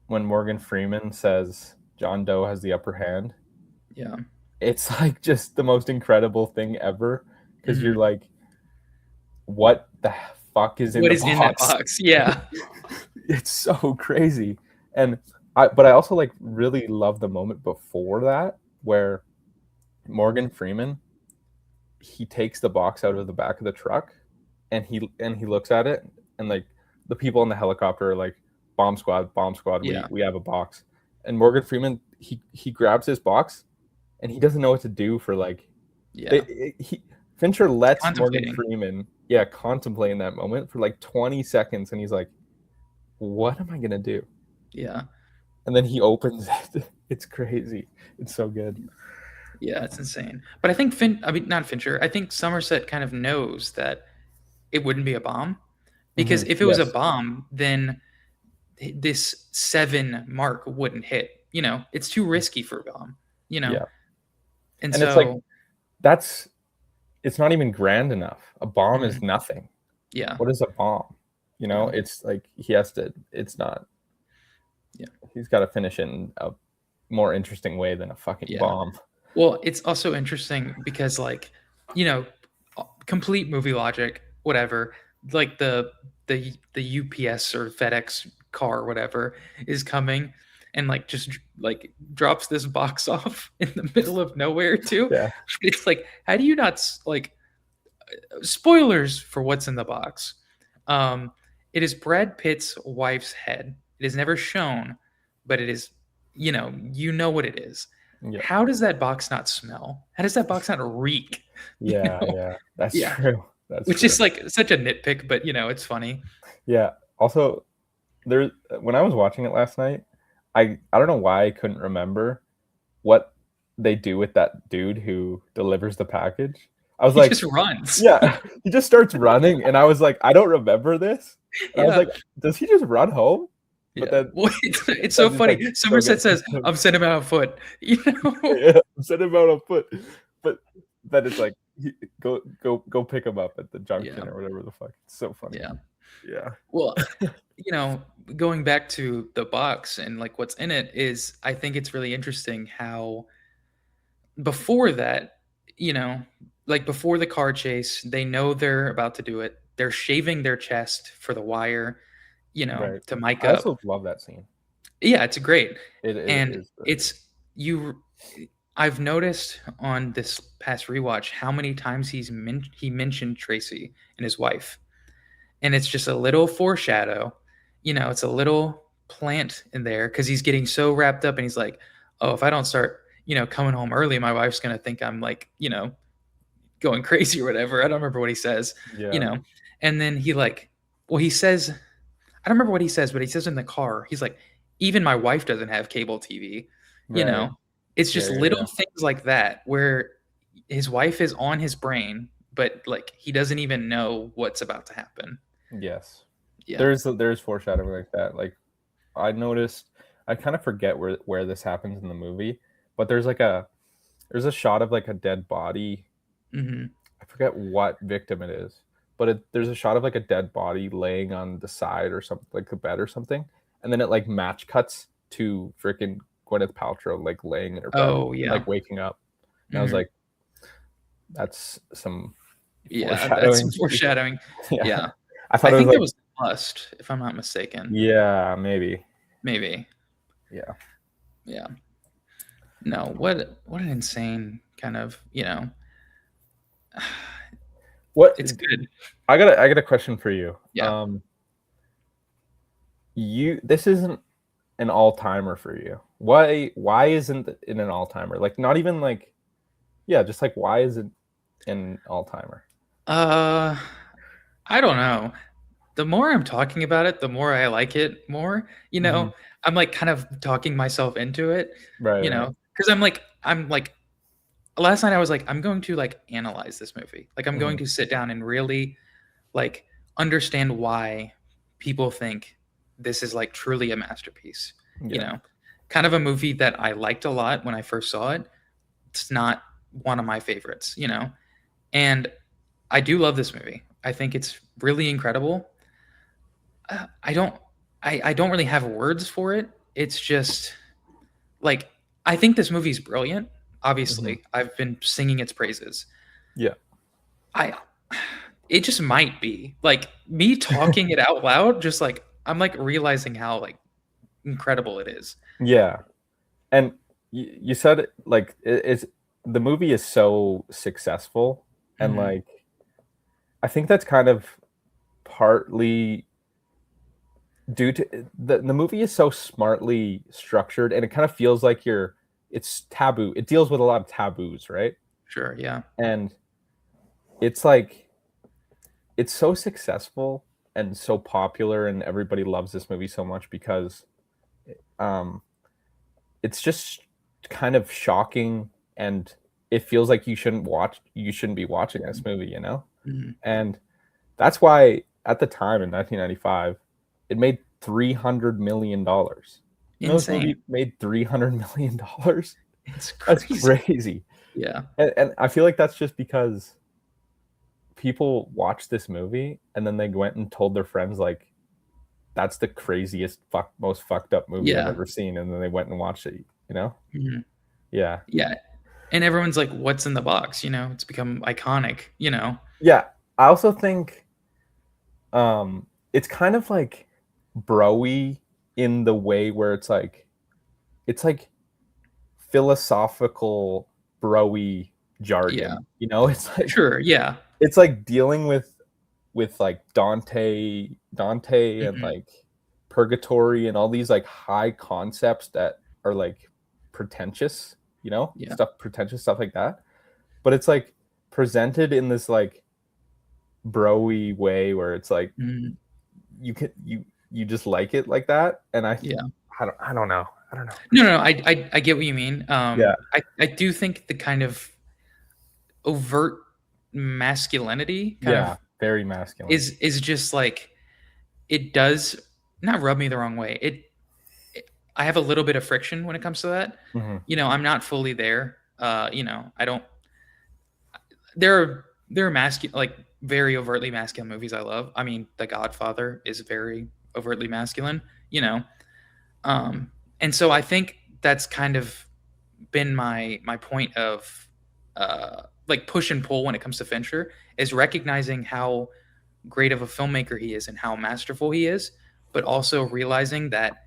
when Morgan Freeman says John Doe has the upper hand, Yeah. it's like just the most incredible thing ever because you're Mhm. like, what the fuck is in What the is in that box? box? Yeah. It's so crazy. And but I also like really love the moment before that where Morgan Freeman, he takes the box out of the back of the truck and he looks at it, and like the people in the helicopter are like, bomb squad, Yeah. we have a box. And Morgan Freeman, he grabs his box and he doesn't know what to do for like Yeah. he Fincher lets Morgan Contemplating. Freeman, yeah, contemplate in that moment for like 20 seconds, and he's like, what am I gonna do? Yeah. And then he opens it. It's crazy. It's so good. Yeah, it's insane. But I think I mean, not Fincher. I think Somerset kind of knows that it wouldn't be a bomb, because if it was a Yes. bomb, then this 7 mark wouldn't hit. It's too risky for a bomb. You know, Yeah. and And it's like so that's it's not even grand enough. A bomb is mhm, nothing. yeah, What is a bomb? yeah, It's like he has to. It's not. yeah, He's got to finish in a more interesting way than a fucking yeah. bomb. Well, it's also interesting because, like, you know, complete movie logic, whatever. Like the UPS or FedEx car, or whatever, is coming, and like just like drops this box off in the middle of nowhere too. Yeah. It's like, how do you not like spoilers for what's in the box? Um, it is Brad Pitt's wife's head. It is never shown, but it is, you know what it is. Yeah. How does that box not smell? How does that box not reek? You Yeah. know? Yeah. That's Yeah. true. That's Which true. is like such a nitpick, but it's funny. Yeah. Also, there when I was watching it last night, I don't know why I couldn't remember what they do with that dude who delivers the package. I was He like, just runs. yeah, he just starts running, and I was like, I don't remember this. And I was Yeah. like, does he just run home? But Yeah. then, Well, it's so then he's funny. like, go get Somerset says, I'm sending him out on foot. You know? yeah, send him out on foot. But then it's like, go pick him up at the Yeah. junction or whatever the fuck. It's so funny. Yeah. Yeah. Well, you know, going back to the box and like what's in it, is I think it's really interesting how before that, you know, like before the car chase, they know they're about to do it. They're shaving their chest for the wire, Right. to mic I up. also love that scene. Yeah, it's great. It And is great. it's you I've noticed on this past rewatch how many times he mentioned Tracy and his wife. And it's just a little foreshadow. It's a little plant in there because he's getting so wrapped up, and he's like, "Oh, if I don't start, coming home early, my wife's gonna think I'm like, going crazy or whatever." I don't remember what he says, you Yeah. know. And then he says, I don't remember what he says, but he says in the car, he's like, "Even my wife doesn't have cable TV." You Right. know, it's Yeah. just Yeah. little Yeah. things like that where his wife is on his brain, but like he doesn't even know what's about to happen. Yes. Yeah. There's foreshadowing like that. Like I noticed, I kind of forget where this happens in the movie, but there's a shot of like a dead body. Mhm. I forget what victim it is, but there's a shot of like a dead body laying on the side or something, like a bed or something, and then it like match cuts to freaking Gwyneth Paltrow like laying in her bed Oh, and yeah. like waking up, and I was Mhm. like, that's some Yeah, that's some foreshadowing. foreshadowing. Yeah, Yeah. I I thought it was think that like, was Lust, if I'm not mistaken. yeah, maybe, Maybe. yeah. Yeah. No, what an insane kind of, What it's good. I got a question for you. Yeah. You this isn't an all timer for you. Why isn't it an all timer? Like not even like, yeah, just like why is it an all timer? Uh, I don't know. The more I'm talking about it, the more I like it more, Hmm. I'm, like, kind of talking myself into it, Right, right. because I'm like last night I was like, "I'm going to, like, analyze this movie." Like, I'm Hmm. going to sit down and really, like, understand why people think this is, like, truly a masterpiece, you Yeah, know? Kind of a movie that I liked a lot when I first saw it. It's not one of my favorites, And I do love this movie. I think it's really incredible. I don't I don't really have words for it. It's just like I think this movie's brilliant. Mhm. Obviously, I've been singing its praises. Yeah. I it just might be. Like, me talking it out loud, just, like I'm, like, realizing how, like, incredible it is. Yeah. And you said it, like, it's the movie is so successful, and, Mhm. like, I think that's kind of partly due to the movie is so smartly structured, and it kind of feels like it's taboo. It deals with a lot of taboos, right? Sure, yeah. And it's like it's so successful and so popular, and everybody loves this movie so much because um it's just kind of shocking, and it feels like you shouldn't be watching Yeah. this movie, you know? Mhm. And that's why at the time in 1995, it made $300 million. You know, this Insane. movie made $300 million. It's That's crazy. crazy. Yeah. And I feel like that's just because people watched this movie and then they went and told their friends, like, that's the craziest most fucked up movie I've Yeah. ever seen, and then they went and watched it, you know? Mhm. Yeah. Yeah, and everyone's like, "What's in the box?" You know? It's become iconic, you know? Yeah. I also think it's kind of like broy in the way where it's like philosophical broy Yeah. jargon. You know, Sure, yeah. it's like dealing with like Dante and Mhm. like purgatory and all these like high concepts that are like pretentious, you know, Yeah. pretentious stuff like that. But it's like presented in this like broy way where it's like Mhm. you just like it like that, and Yeah. I don't know. I don't know. No, no, I get what you mean. Yeah. I do think the kind of overt masculinity kind Yeah, of very masculine. is just, like it does not rub me the wrong way. I have a little bit of friction when it comes to that. Mhm. You know, I'm not fully there. You know, I don't there are like very overtly masculine movies I love. I mean, The Godfather is very overtly masculine, you know. Um and so I think that's kind of been my point of like push and pull when it comes to Fincher is recognizing how great of a filmmaker he is and how masterful he is, but also realizing that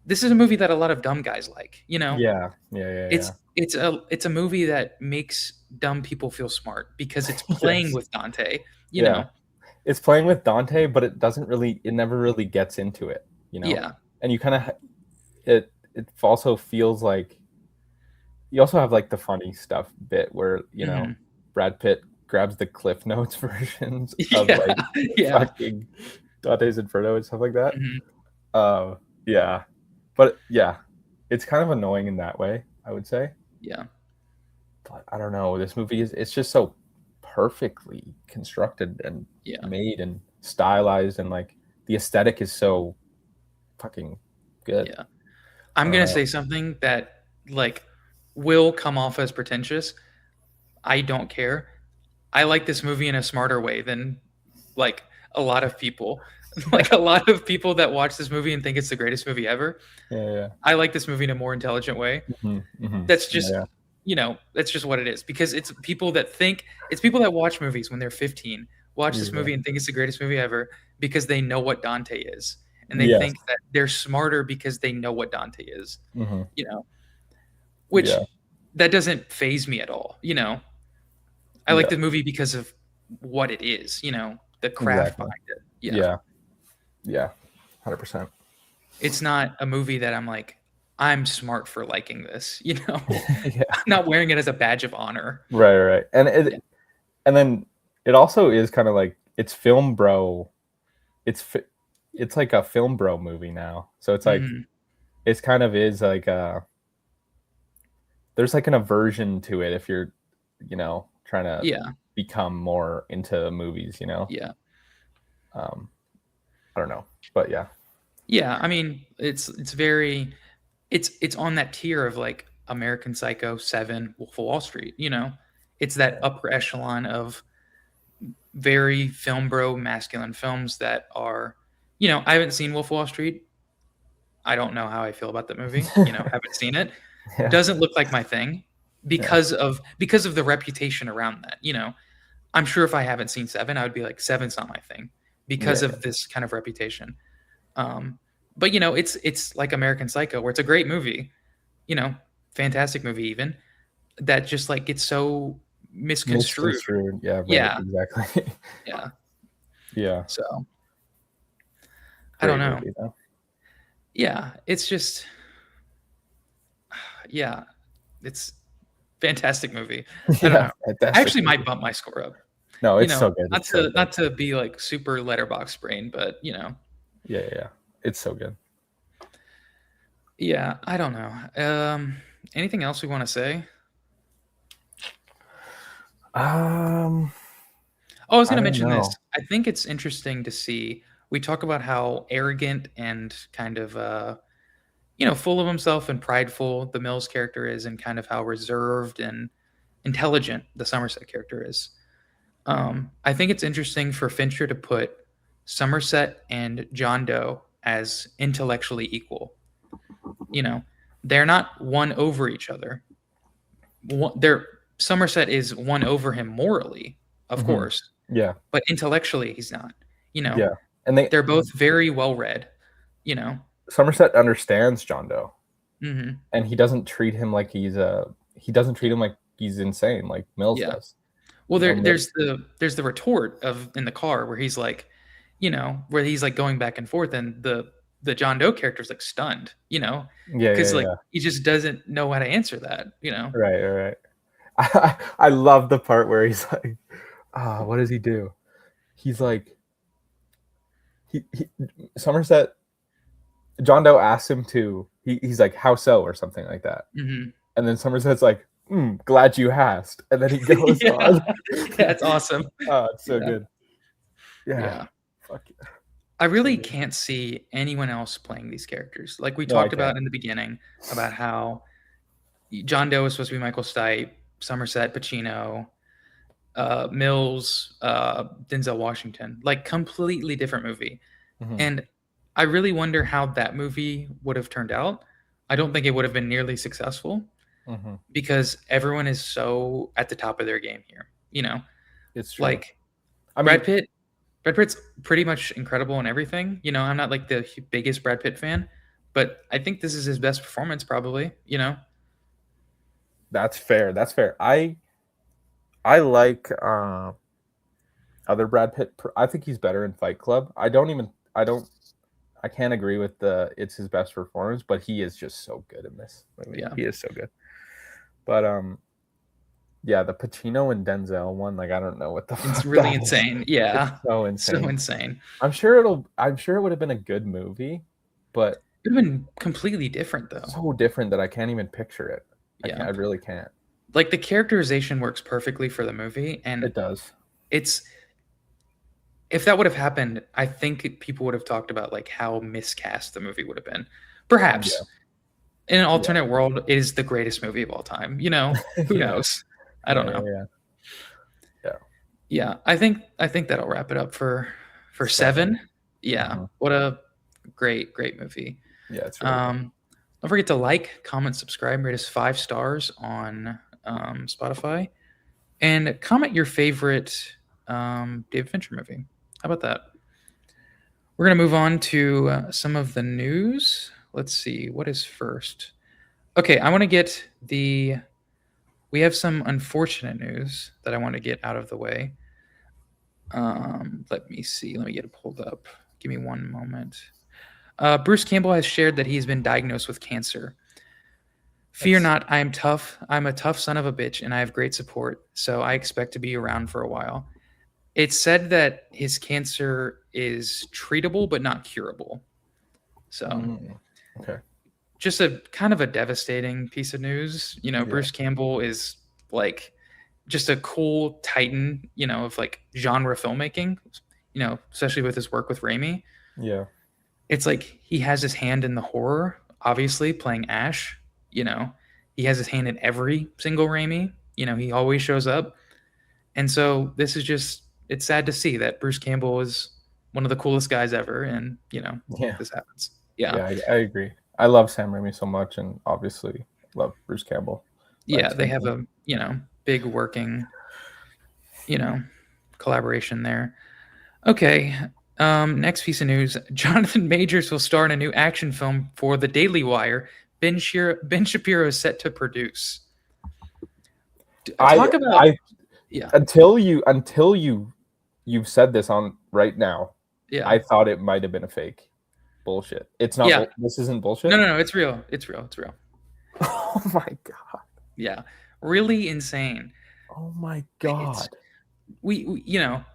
this is a movie that a lot of dumb guys like, you know. Yeah. Yeah, yeah, yeah. It's a movie that makes dumb people feel smart because it's playing Yes. with Dante, you Yeah. know. It's playing with Dante, but it never really gets into it, you know? Yeah. And you kinda it also feels like you also have, like, the funny stuff bit where, you know, Mhm. Brad Pitt grabs the Cliff Notes versions of, Yeah. like, Yeah. fucking Dante's Inferno and stuff like that. Mhm. Uh, yeah. But, yeah, it's kind of annoying in that way, I would say. Yeah. But I don't know, this movie is it's just so perfectly constructed and Yeah. made and stylized, and, like, the aesthetic is so fucking good. Yeah. I I'm don't gonna know. say something that, like, will come off as pretentious. I don't care. I like this movie in a smarter way than, like, a lot of people. Like, a lot of people that watch this movie and think it's the greatest movie ever. Yeah, yeah. I like this movie in a more intelligent way. Mhm, mhm. That's Yeah, just yeah. that's just what it is because it's people that watch movies when they're 15, watch this Yeah. movie and think it's the greatest movie ever because they know what Dante is, and they Yes. think that they're smarter because they know what Dante is, Mhm. you know, Yeah, which that doesn't phase me at all, you know? I like yeah, the movie because of what it is, you know, the craft exactly. behind it. Yeah. Yeah, yeah, 100%. It's not a movie that I'm like, "I'm smart for liking this," you know? Yeah. I'm not wearing it as a badge of honor. Right, right, and Yeah. and then it also is kinda like it's film bro it's fi it's like a film bro movie now, so it's like Mhm. it's kind of is like a there's like an aversion to it if you're, you know, trying to Yeah. become more into movies, you know? Yeah. Um, I don't know, but yeah. Yeah, I mean, it's very it's on that tier of, like, American Psycho, Seven, Wolf of Wall Street, you know? It's that upper echelon of very film bro masculine films that are I haven't seen Wolf of Wall Street. I don't know how I feel about that movie, haven't seen it. Yeah. Doesn't look like my thing. Yeah. because of the reputation around that. You know, I'm sure if I haven't seen Seven, I would be like, Seven's not my thing because Yeah. of this kind of reputation. Um, but you know, it's like American Psycho, where it's a great movie, you know, fantastic movie even, that just like gets so misconstrued. Misconstrued. Yeah, right. Yeah, Exactly. yeah. Yeah. So I don't Great know. movie though. Yeah, it's just yeah, it's fantastic movie. I don't Yeah, know. I fantastic actually might movie. bump my score up. No, You it's know, so good. It's so good. not to be like super letterbox brain, but you know, Yeah, yeah, yeah. It's so good. yeah, I don't know. Anything else we want to say? Um, Oh, I was going I to don't mention this. know. I think it's interesting to see. We talk about how arrogant and kind of, you know, full of himself and prideful the Mills character is, and kind of how reserved and intelligent the Somerset character is. I think it's interesting for Fincher to put Somerset and John Doe as intellectually equal. You know, they're not one over each other. They're Somerset is one over him morally, of Hmm. course, Yeah, but intellectually he's not. You know, yeah. And they they're both very well read. You know, Somerset understands John Doe, hmm and he doesn't treat him like he doesn't treat him like he's insane like Mills yeah. does. Well, You know, there's the retort of in the car where he's like, you know, where he's like going back and forth, and the John Doe character's like stunned, you know, yeah, because yeah, like yeah. he just doesn't know how to answer that, you know. Right, right. I love the part where he's like, what does he do? He's like, he Somerset John Doe asks him to. He's like, "How so?" or something like that, hmm and then Somerset's like, "Glad you asked," and then he goes yeah, on. yeah, it's awesome. Oh, it's so Yeah, good. Yeah, yeah. fuck yeah. I So really good. can't see anyone else playing these characters. Like we No, I talked can't. about in the beginning about how John Doe is supposed to be Michael Stipe, Somerset Pacino, Mills, Denzel Washington, like completely different movie. Hmm. And I really wonder how that movie would have turned out. I don't think it would have been nearly successful Hmm. because everyone is so at the top of their game here. You know, It's true. like I Brad mean, Pitt. Brad Pitt's pretty much incredible in everything. You know, I'm not like the biggest Brad Pitt fan, but I think this is his best performance, probably. You know, that's fair. That's fair. I like other Brad Pitt. I think he's better in Fight Club. I don't. I can't agree with the it's his best performance, but he is just so good in this movie. yeah, He is so good. But yeah, the Pacino and Denzel one, like I don't know what the it's fuck really that is. insane. It's Yeah, so so insane. insane. I'm sure it would have been a good movie, but It'd have been completely different though. so different that I can't even picture it. Yeah, I really can't. like the characterization works perfectly for the movie, and It does. it's if that would have happened, I think people would have talked about like how miscast the movie would have been. Yeah. Perhaps in an Yeah. alternate world, it is the greatest movie of all time. You know, who Yeah. knows? I Yeah, don't yeah, know. yeah. Yeah. Yeah, I think that'll wrap it up for Seven. Seven. Yeah, Hmm. what a great movie. Yeah, it's really good. Um, don't forget to like, comment, subscribe, rate us 5 stars on Spotify, and comment your favorite David Fincher movie. How about that? We're gonna move on to some of the news. Let's see what is first. Okay, I want to get the. We have some unfortunate news that I want to get out of the way. Let me see. Let me get it pulled up. Give me one moment. Bruce Campbell has shared that he's been diagnosed with cancer. Fear That's not, I am tough. I'm a tough son of a bitch, and I have great support, so I expect to be around for a while. It's said that his cancer is treatable but not curable. So, mm, okay. just a kind of a devastating piece of news. You know, Yeah. Bruce Campbell is like just a cool titan, you know, of like genre filmmaking, you know, especially with his work with Raimi. Yeah. It's like he has his hand in the horror, obviously playing Ash, you know. He has his hand in every single Raimi, you know, he always shows up. And so this is just it's sad to see that Bruce Campbell is one of the coolest guys ever and, you know, Yeah. this happens. Yeah. Yeah, I agree. I love Sam Raimi so much, and obviously love Bruce Campbell. Yeah, they have a, big working, you know, collaboration there. Okay. Next piece of news: Jonathan Majors will star in a new action film for The Daily Wire. Ben Shapiro is set to produce. I Talk about, I yeah, until you've said this on right now, yeah, I thought it might have been a fake. Bullshit. It's not. yeah. This isn't No, bullshit. no, no. It's real. It's real. It's real. Oh my god. Yeah, really insane. Oh my It's god.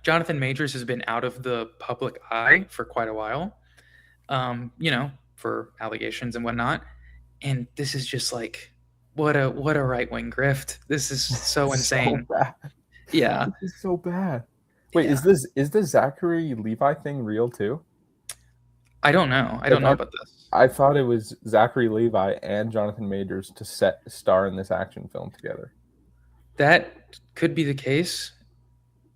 Jonathan Majors has been out of the public eye for quite a while. For allegations and whatnot. And this is just like, what a right wing grift. This is so So insane. bad. Yeah, This is so bad. Wait, yeah. is this Zachary Levi thing real too? I don't know. I don't Like know about this. I thought it was Zachary Levi and Jonathan Majors to star in this action film together. That could be the case.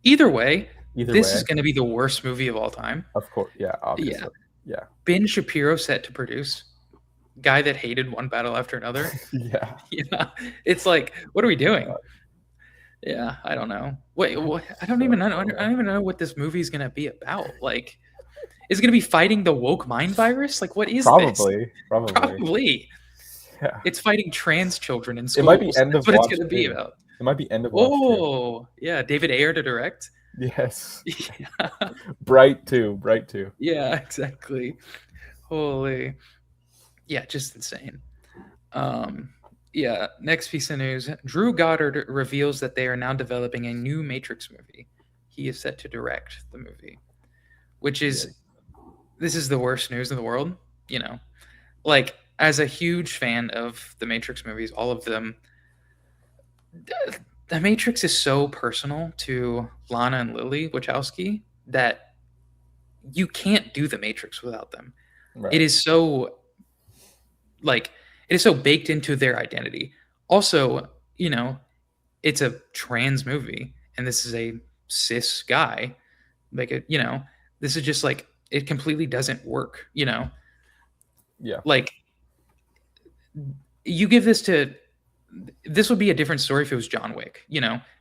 Either way, Either this way, is going to be the worst movie of all time. of course, yeah, Yeah. obviously, yeah, Ben Shapiro set to produce. Guy that hated one battle after another. yeah. Yeah. It's like, what are we doing? God, Yeah, I don't know. Wait, what? I don't so even know. I funny. don't even know what this movie is gonna be about. Like, is it gonna be fighting the woke mind virus? Like, what is this? Probably, Probably, yeah. it's fighting trans children in It might be schools. End That's of what it's Watch gonna be too. about. It might be End of Watch too. Oh, yeah, David Ayer to direct. Yes, Yeah, Bright too, Bright too. yeah, exactly. Holy, yeah, just insane. Um, yeah. Next piece of news: Drew Goddard reveals that they are now developing a new Matrix movie. He is set to direct the movie, which Yeah, is this is the worst news in the world. You know, like as a huge fan of the Matrix movies, all of them, the Matrix is so personal to Lana and Lily Wachowski that you can't do the Matrix without them. It right, is so like it is so baked into their identity. Also, it's a trans movie, and this is a cis guy. Like this is just like it completely doesn't work. yeah, Like you give this would be a different story if it was John Wick,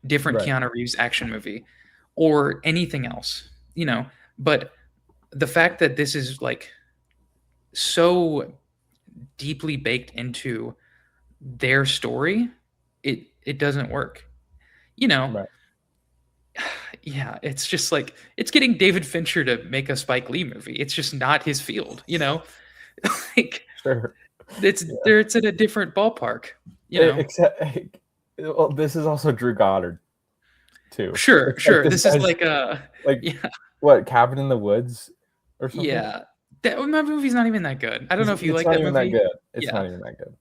different right, Keanu Reeves action movie or anything else, But the fact that this is like so deeply baked into their story, it doesn't work. You know, right. yeah, it's just like it's getting David Fincher to make a Spike Lee movie. It's just not his field. Like Sure. it's Yeah. there it's in a different ballpark. Except, well, this is also Drew Goddard too. Sure, It's like sure. this This is guy's like like yeah, what, Cabin in the Woods or something. yeah. That movie's not even that good. I don't know if you It's like not that even that movie. good. It's Yeah. not even that good.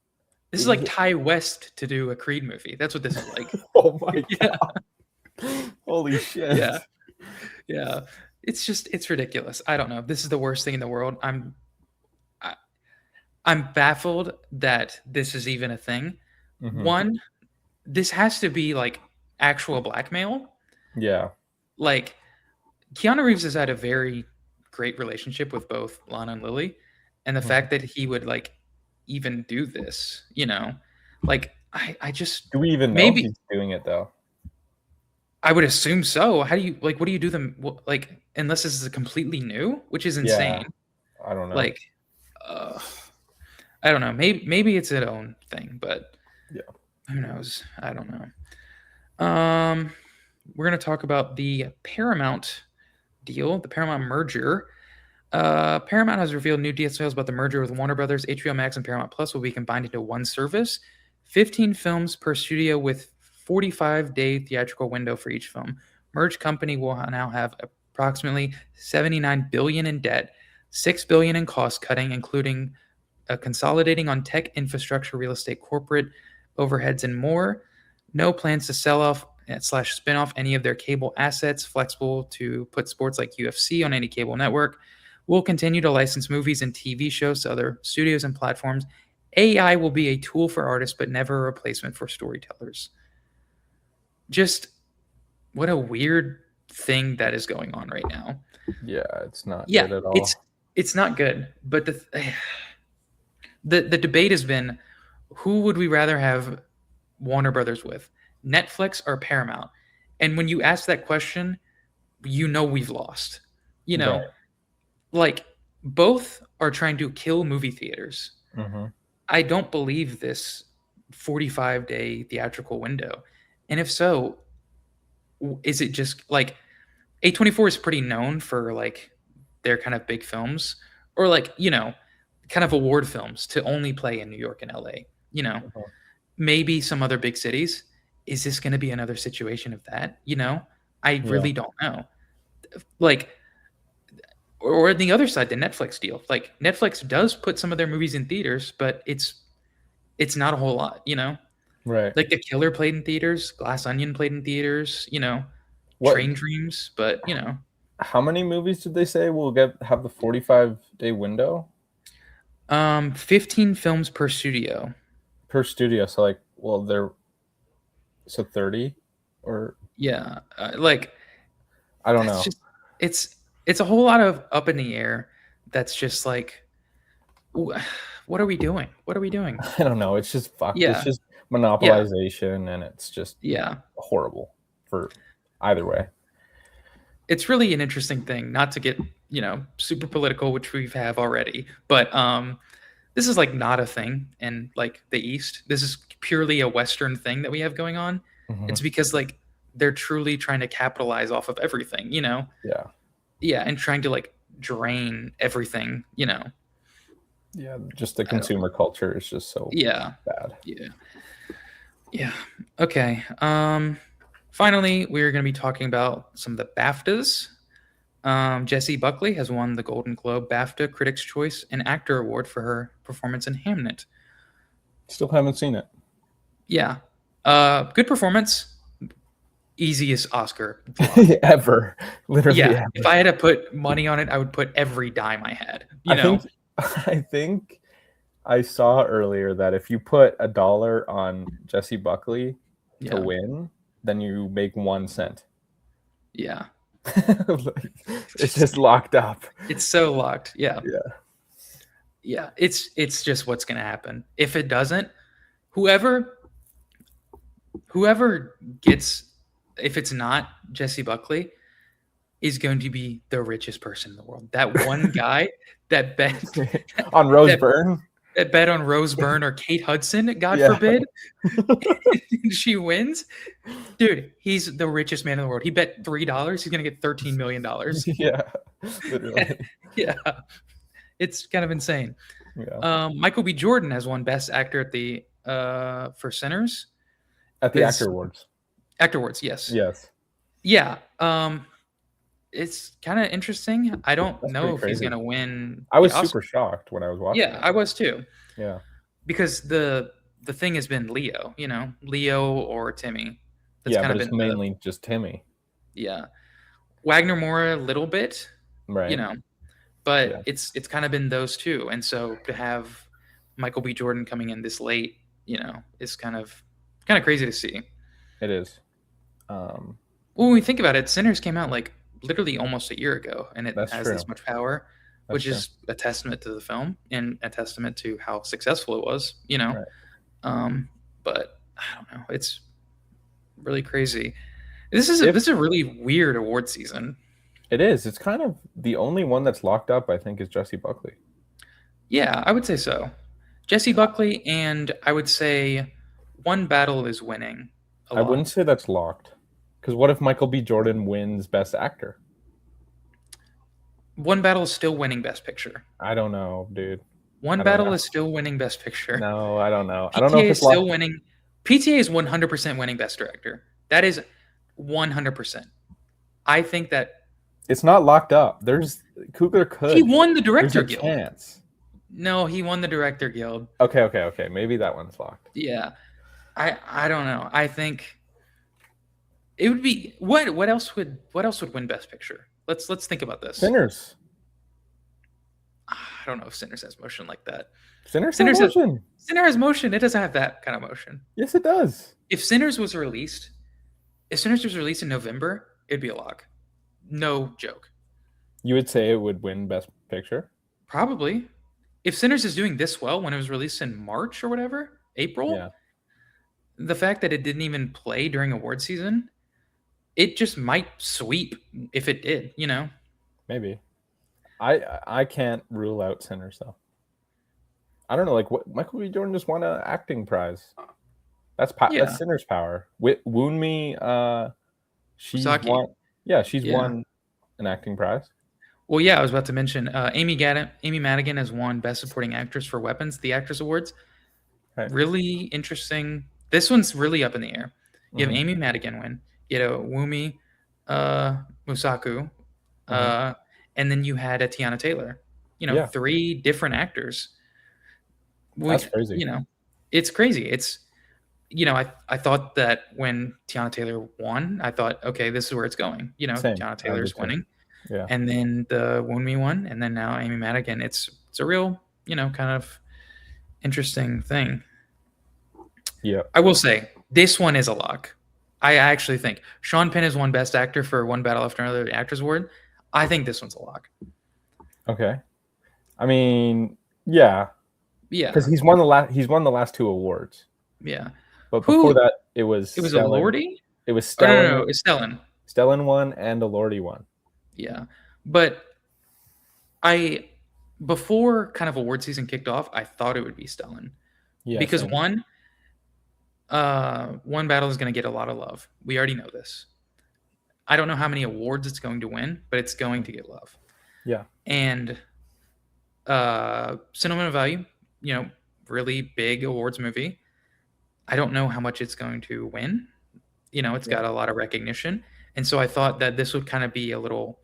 This is like Ty West to do a Creed movie. That's what this is like. Oh my Yeah. god! Holy shit! Yeah. Yeah. It's ridiculous. I don't know. This is the worst thing in the world. I, I'm baffled that this is even a thing. Hmm. One, this has to be like actual blackmail. Yeah. Like Keanu Reeves has had a very great relationship with both Lana and Lily, and the Mhm. fact that he would like even do this, like I just Do we even know maybe he's doing it though? I would assume so. How do you like? What do you do them like? Unless this is a completely new, which is Yeah. insane. I don't know. Like, uh, I don't know. Maybe it's its own thing, but Yeah. who knows? I don't know. We're gonna talk about the Paramount deal, the Paramount merger. Paramount has revealed new details about the merger with Warner Brothers. HBO Max and Paramount Plus will be combined into one service. 15 films per studio with 45-day theatrical window for each film. Merged company will now have approximately 79 billion in debt, 6 billion in cost cutting, including consolidating on tech infrastructure, real estate, corporate overheads, and more. No plans to sell off slash spin off any of their cable assets, flexible to put sports like UFC on any cable network. We'll continue to license movies and TV shows to other studios and platforms. AI will be a tool for artists, but never a replacement for storytellers. Just what a weird thing that is going on right now. Yeah. It's not Yeah, good at it's all. it's not good, but the debate has been who would we rather have Warner Brothers with? Netflix or Paramount? And when you ask that question, we've lost. You know, Right. like both are trying to kill movie theaters. Mm-hmm. I don't believe this 45-day theatrical window. And if so, is it just like A24 is pretty known for like their kind of big films or like, kind of award films to only play in New York and LA, you know, Mm-hmm. maybe some other big cities. Is this going to be another situation of that? I Yeah. really don't know. Like, or the other side, the Netflix deal. Like Netflix does put some of their movies in theaters, but it's not a whole lot. Right. Like The Killer played in theaters, Glass Onion played in theaters, What? Train Dreams, but. How many movies did they say will have the 45-day window 15 films per studio. per studio? So like, well, they're so 30 or Yeah, like I don't that's know. just it's it's a whole lot of up in the air. That's just like, what are we doing? What are we doing? I don't know. It's just fucked. It's Yeah, just yeah, monopolization, and it's just yeah. horrible for either way. It's really an interesting thing. Not to get super political, which we have already, but this is like not a thing in like the East. This is purely a Western thing that we have going on. Hmm. It's because like they're truly trying to capitalize off of everything. Yeah. Yeah, and trying to like drain everything. Yeah. Just the I don't know. consumer culture is just so Yeah, bad. yeah, yeah. Okay. Finally, we're going to be talking about some of the BAFTAs. Jessie Buckley has won the Golden Globe, BAFTA, Critics' Choice, and Actor Award for her performance in Hamnet. Still haven't seen it. Yeah. Good performance. Easiest Oscar flop. Ever. Literally Yeah. If ever. I had to put money on it, I would put every dime I had. I think I think I saw earlier that if you put $1 on Jessie Buckley to Yeah. win, then you make 1 cent. Yeah. Like, it's just locked up. It's so locked. Yeah. Yeah. Yeah. It's just what's gonna happen. If it doesn't, whoever whoever gets if it's not Jessie Buckley, is going to be the richest person in the world. That one guy that bet On Rose that Byrne? that bet on Rose Byrne or Kate Hudson, God Yeah. forbid, she wins. Dude, he's the richest man in the world. He bet $3. He's gonna get $13 million. Yeah. Literally. Yeah, it's kind of insane. Yeah. Michael B. Jordan has won Best Actor at the for Sinners. At the Actor His Awards. Actor Awards, yes. Yes. Yeah. It's kind of interesting. I don't That's know pretty if he's crazy. gonna win I the was Oscar. super shocked when I was watching Yeah, it. I was too. Yeah. Because the thing has been Leo or Timmy. That's Yeah, kind but of it's been the mainly just Timmy. yeah. Wagner Moore a little bit, you Right. know, but Yeah. it's kind of been those two. And so to have Michael B. Jordan coming in this late, is kind of crazy to see. It is. Um, Well, when we think about it, Sinners came out like literally almost a year ago, and it that's has true. this much power, That's which true. is a testament to the film and a testament to how successful it was. Right. But I don't know. It's really crazy. This is a, If this is a really weird award season. it is, it's kind of the only one that's locked up, I think, is Jessie Buckley. Yeah, I would say so. Jesse Buckley, and I would say One Battle is winning a I wouldn't lot. say that's locked. Because what if Michael B. Jordan wins Best Actor? One Battle is still winning Best Picture. I don't know, dude. One I don't Battle know. is still winning Best Picture. No, I don't know. I don't know PTA if is it's still locked. winning. PTA is 100% winning Best Director. That is 100%. I think that It's not locked up. There's Coogler he could. won the There's Director a Guild. chance. No, he won the Director Guild. Okay. Maybe that one's locked. Yeah. I don't know. I think it would be what else would win Best Picture? Let's think about this. Sinners. I don't know if Sinners has motion like that. Sinners have Sinners has motion. Sinner has motion. It doesn't have that kind of motion. Yes, it does. If Sinners was released, in November, it'd be a lock. No joke. You would say it would win Best Picture? Probably. If Sinners is doing this well when it was released in March or whatever, April, Yeah. the fact that it didn't even play during award season, it just might sweep if it did, you know? Maybe. I can't rule out Sinners though. I don't know. Like what Michael B. Jordan just won an acting prize. That's Yeah. Sinners power. Wound Me. She's Saki. won. Yeah, she's Yeah. won an acting prize. Well, yeah, I was about to mention Amy Madigan has won Best Supporting Actress for Weapons, the Actors Awards. Right. Really interesting. This one's really up in the air. You have Mm-hmm. Amy Madigan win. You know, Wumi Musaku, Mm-hmm. uh, and then you had a Tiana Taylor. You know, Yeah, three different actors. that's We, crazy. you know, it's crazy. It's I thought that when Tiana Taylor won, I thought, okay, this is where it's going. You know, Same. Tiana I Taylor's did too. winning, Yeah. and then the Wunmi one, and then now Amy Madigan. It's a real, kind of interesting thing. Yeah. I will say this one is a lock. I actually think Sean Penn has won Best Actor for One Battle After Another Actors Award. I think this one's a lock. Okay. I mean, yeah, because Yeah, he's won the last two awards. yeah. But before Who? that, it was It was a Stellan. Lordy? It was Oh no, no, Stellan. no, it's Stellan. Stellan won and Elordi won. Yeah, but I before kind of award season kicked off, I thought it would be Stellan Yeah, because same. one battle is going to get a lot of love. We already know this. I don't know how many awards it's going to win, but it's going to get love. Yeah. And Sentiment of Value, really big awards movie. I don't know how much it's going to win. It's Yeah. got a lot of recognition. And so I thought that this would kind of be a little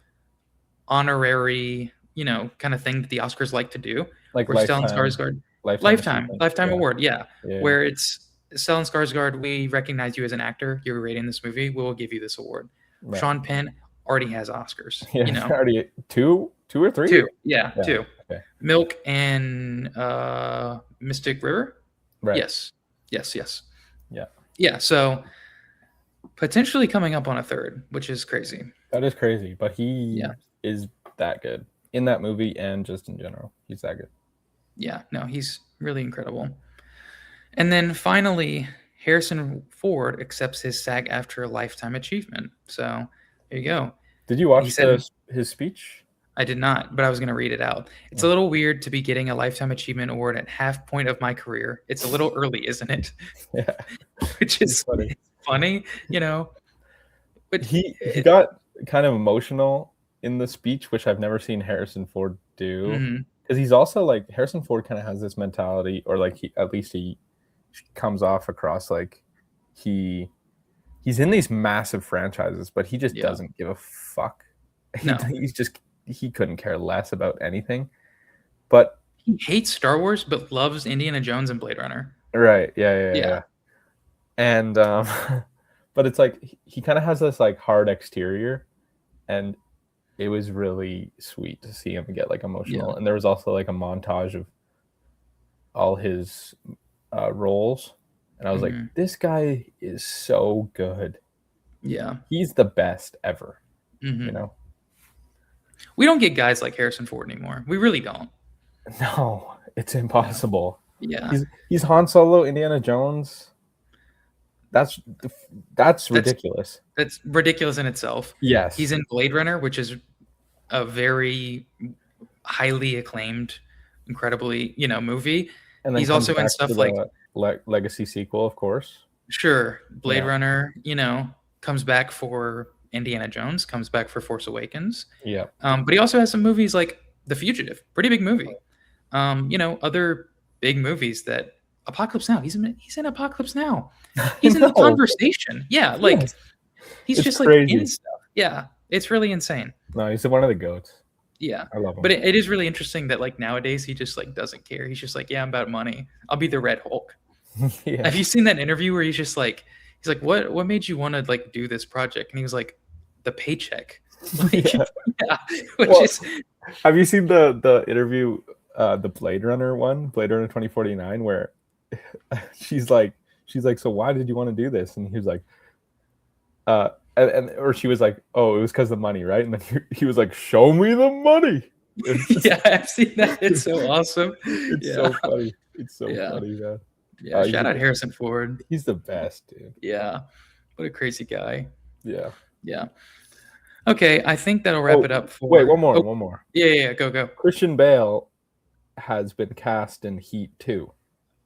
honorary, kind of thing that the Oscars like to do, Like where Stellan lifetime Skarsgård, achievement. lifetime Yeah. award, yeah, Yeah. where it's Stellan Skarsgård, we recognize you as an actor, you're great in this movie, we'll give you this award. Right. Sean Penn already has Oscars, Yeah. Already two or three? two, yeah. Two. Okay. Milk and Mystic River. Right. Yes. Yeah. Yeah. So potentially coming up on a third, which is crazy. That is crazy, but he is that good in that movie and just in general. He's that good. Yeah. No, he's really incredible. And then finally, Harrison Ford accepts his SAG-AFTRA Lifetime Achievement. So there you go. Did you watch his speech? I did not, but I was going to read it out. It's a little weird to be getting a Lifetime Achievement Award at half point of my career. It's a little early, isn't it? Yeah. Which is funny, But he got kind of emotional in the speech, which I've never seen Harrison Ford do. Because he's also like Harrison Ford kind of has this mentality, or like he comes off across like he's in these massive franchises, but he just doesn't give a fuck. No. He couldn't care less about anything. But he hates Star Wars, but loves Indiana Jones and Blade Runner. Right. Yeah. And but it's like he kind of has this like hard exterior, and it was really sweet to see him get like emotional. Yeah. And there was also like a montage of all his roles, and I was like, this guy is so good. Yeah, he's the best ever. We don't get guys like Harrison Ford anymore. We really don't. No, it's impossible. Yeah, he's Han Solo, Indiana Jones. That's ridiculous. That's ridiculous in itself. Yes, he's in Blade Runner, which is a very highly acclaimed, incredibly movie. And then he's also in stuff like Legacy sequel, of course. Sure, Blade Runner. Comes back for Indiana Jones, comes back for Force Awakens. Yeah. But he also has some movies like The Fugitive, pretty big movie. Other big movies that Apocalypse Now. He's in Apocalypse Now. He's in The Conversation. Yeah, like he's just crazy. Like in stuff. Yeah, it's really insane. No, he's one of the goats. Yeah, I love him. But it is really interesting that like nowadays he just like doesn't care. He's just like, yeah, I'm about money. I'll be the Red Hulk. Yeah. Have you seen that interview where he's like, what made you want to like do this project? And he was like, the paycheck. Like, have you seen the interview, the Blade Runner one, Blade Runner 2049, where she's like, so why did you want to do this? And he was like, or she was like, oh, it was because of the money, right? And then he was like, show me the money. Yeah, I've seen that. It's so awesome. It's so funny. It's so funny, man. Yeah, He's shout a out good, Harrison Ford. he's the best, dude. Yeah, what a crazy guy. Yeah. Yeah. Okay, I think that'll wrap Oh, it up wait, for. Oh, one more. yeah, yeah, yeah, go, go. Christian Bale has been cast in Heat too.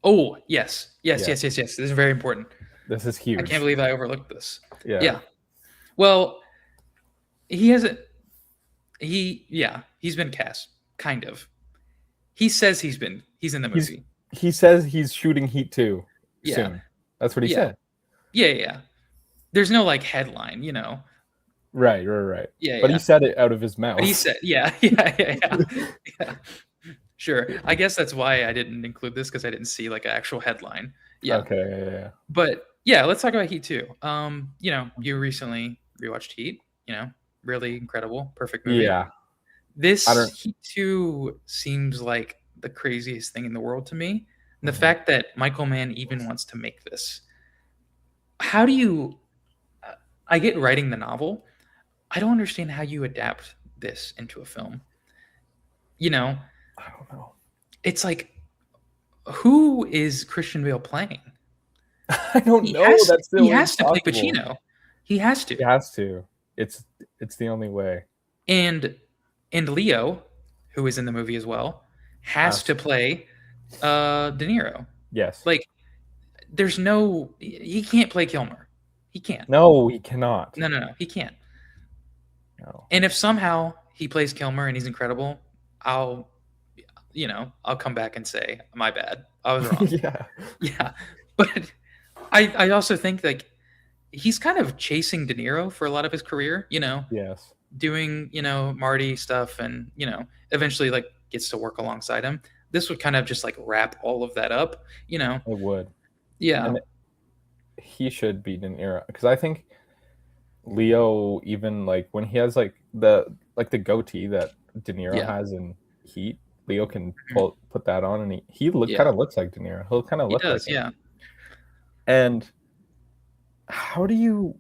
Oh, yes, yes, Yeah, yes, yes, yes. This is very important. this is I can't huge. believe I overlooked this. Yeah, Yeah. Well, he hasn't. Yeah, he's been cast, kind of. He says he's in the he's movie. he says he's shooting Heat 2 Yeah, soon. That's what he yeah, said. yeah, yeah. Yeah. There's no like headline, you know. Right, right, right. Yeah, But he yeah. said it out of his But he mouth. said, yeah, yeah, yeah, yeah, yeah. Sure. I guess that's why I didn't include this because I didn't see like an actual headline. Yeah, Okay, yeah. but yeah, let's talk about Heat 2. You recently rewatched Heat. Really incredible, perfect movie. Yeah. I This don't Heat 2 seems like the craziest thing in the world to me. And the mhm. fact that Michael Mann even wants to make this. How do you I get writing the novel. I don't understand how you adapt this into a film. You know, I don't know. it's like who is Christian Bale playing? I don't He know. has That's he so has to play impossible. Pacino. He has to. He has to. It's it's the only way. And Leo, who is in the movie as well, has Has to play De Niro. yes. Like there's no he can't play Kilmer. He can't. No, he cannot. No, no, no. He can't. No. And if somehow he plays Kilmer and he's incredible, I'll I'll come back and say, my bad. I was wrong. Yeah. Yeah. But I also think like he's kind of chasing De Niro for a lot of his career, Yes. doing, Marty stuff and, eventually like gets to work alongside him. This would kind of just like wrap all of that up, It would. Yeah. And he should be De Niro because I think Leo even like when he has like the goatee that De Niro Yeah. has in Heat, Leo can Mhm. put that on and he look Yeah. kind of looks like De Niro. He'll kind of He look like does. him. Yeah. And how do you?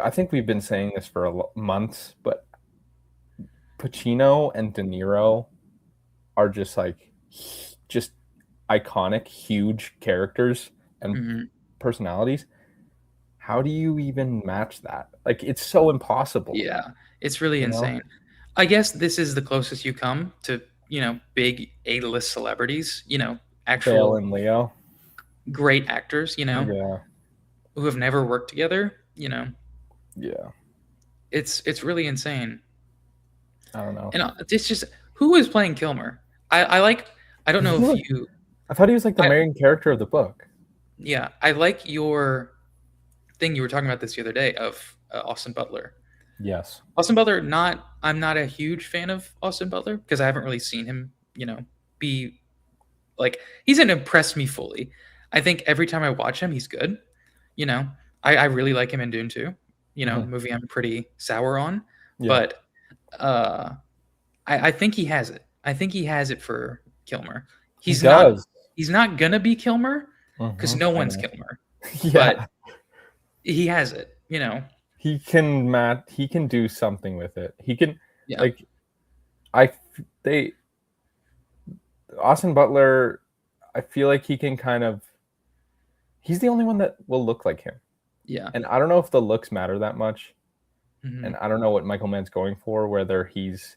I think we've been saying this for months, but Pacino and De Niro are just like just iconic, huge characters and hmm personalities. How do you even match that? Like it's so impossible, Yeah. It's really you know? insane. I guess this is the closest you come to, big A-list celebrities, Bale actual and Leo. great actors, Yeah, who have never worked together, yeah. it's really insane. I don't know. And it's just who is playing Kilmer? I like. I don't know He if look, you. I thought he was like the I main character of the book. Yeah, I like your thing you were talking about this the other day of Austin Butler. Yes. Austin Butler, not. I'm not a huge fan of Austin Butler because I haven't really seen him, be like he's not impressed me fully. I think every time I watch him, he's good. You know, I really like him in Dune 2. Mhm. Movie I'm pretty sour on, Yeah. but uh, I think he has it. I think he has it for Kilmer. He He's not. does. He's not gonna be Kilmer because no I one's know. Kilmer, but Yeah. he has it. He can do something with it. He can Yeah, like I they Austin Butler, I feel like he can kind of he's the only one that will look like him. yeah, And I don't know if the looks matter that much. hmm And I don't know what Michael Mann's going for, whether he's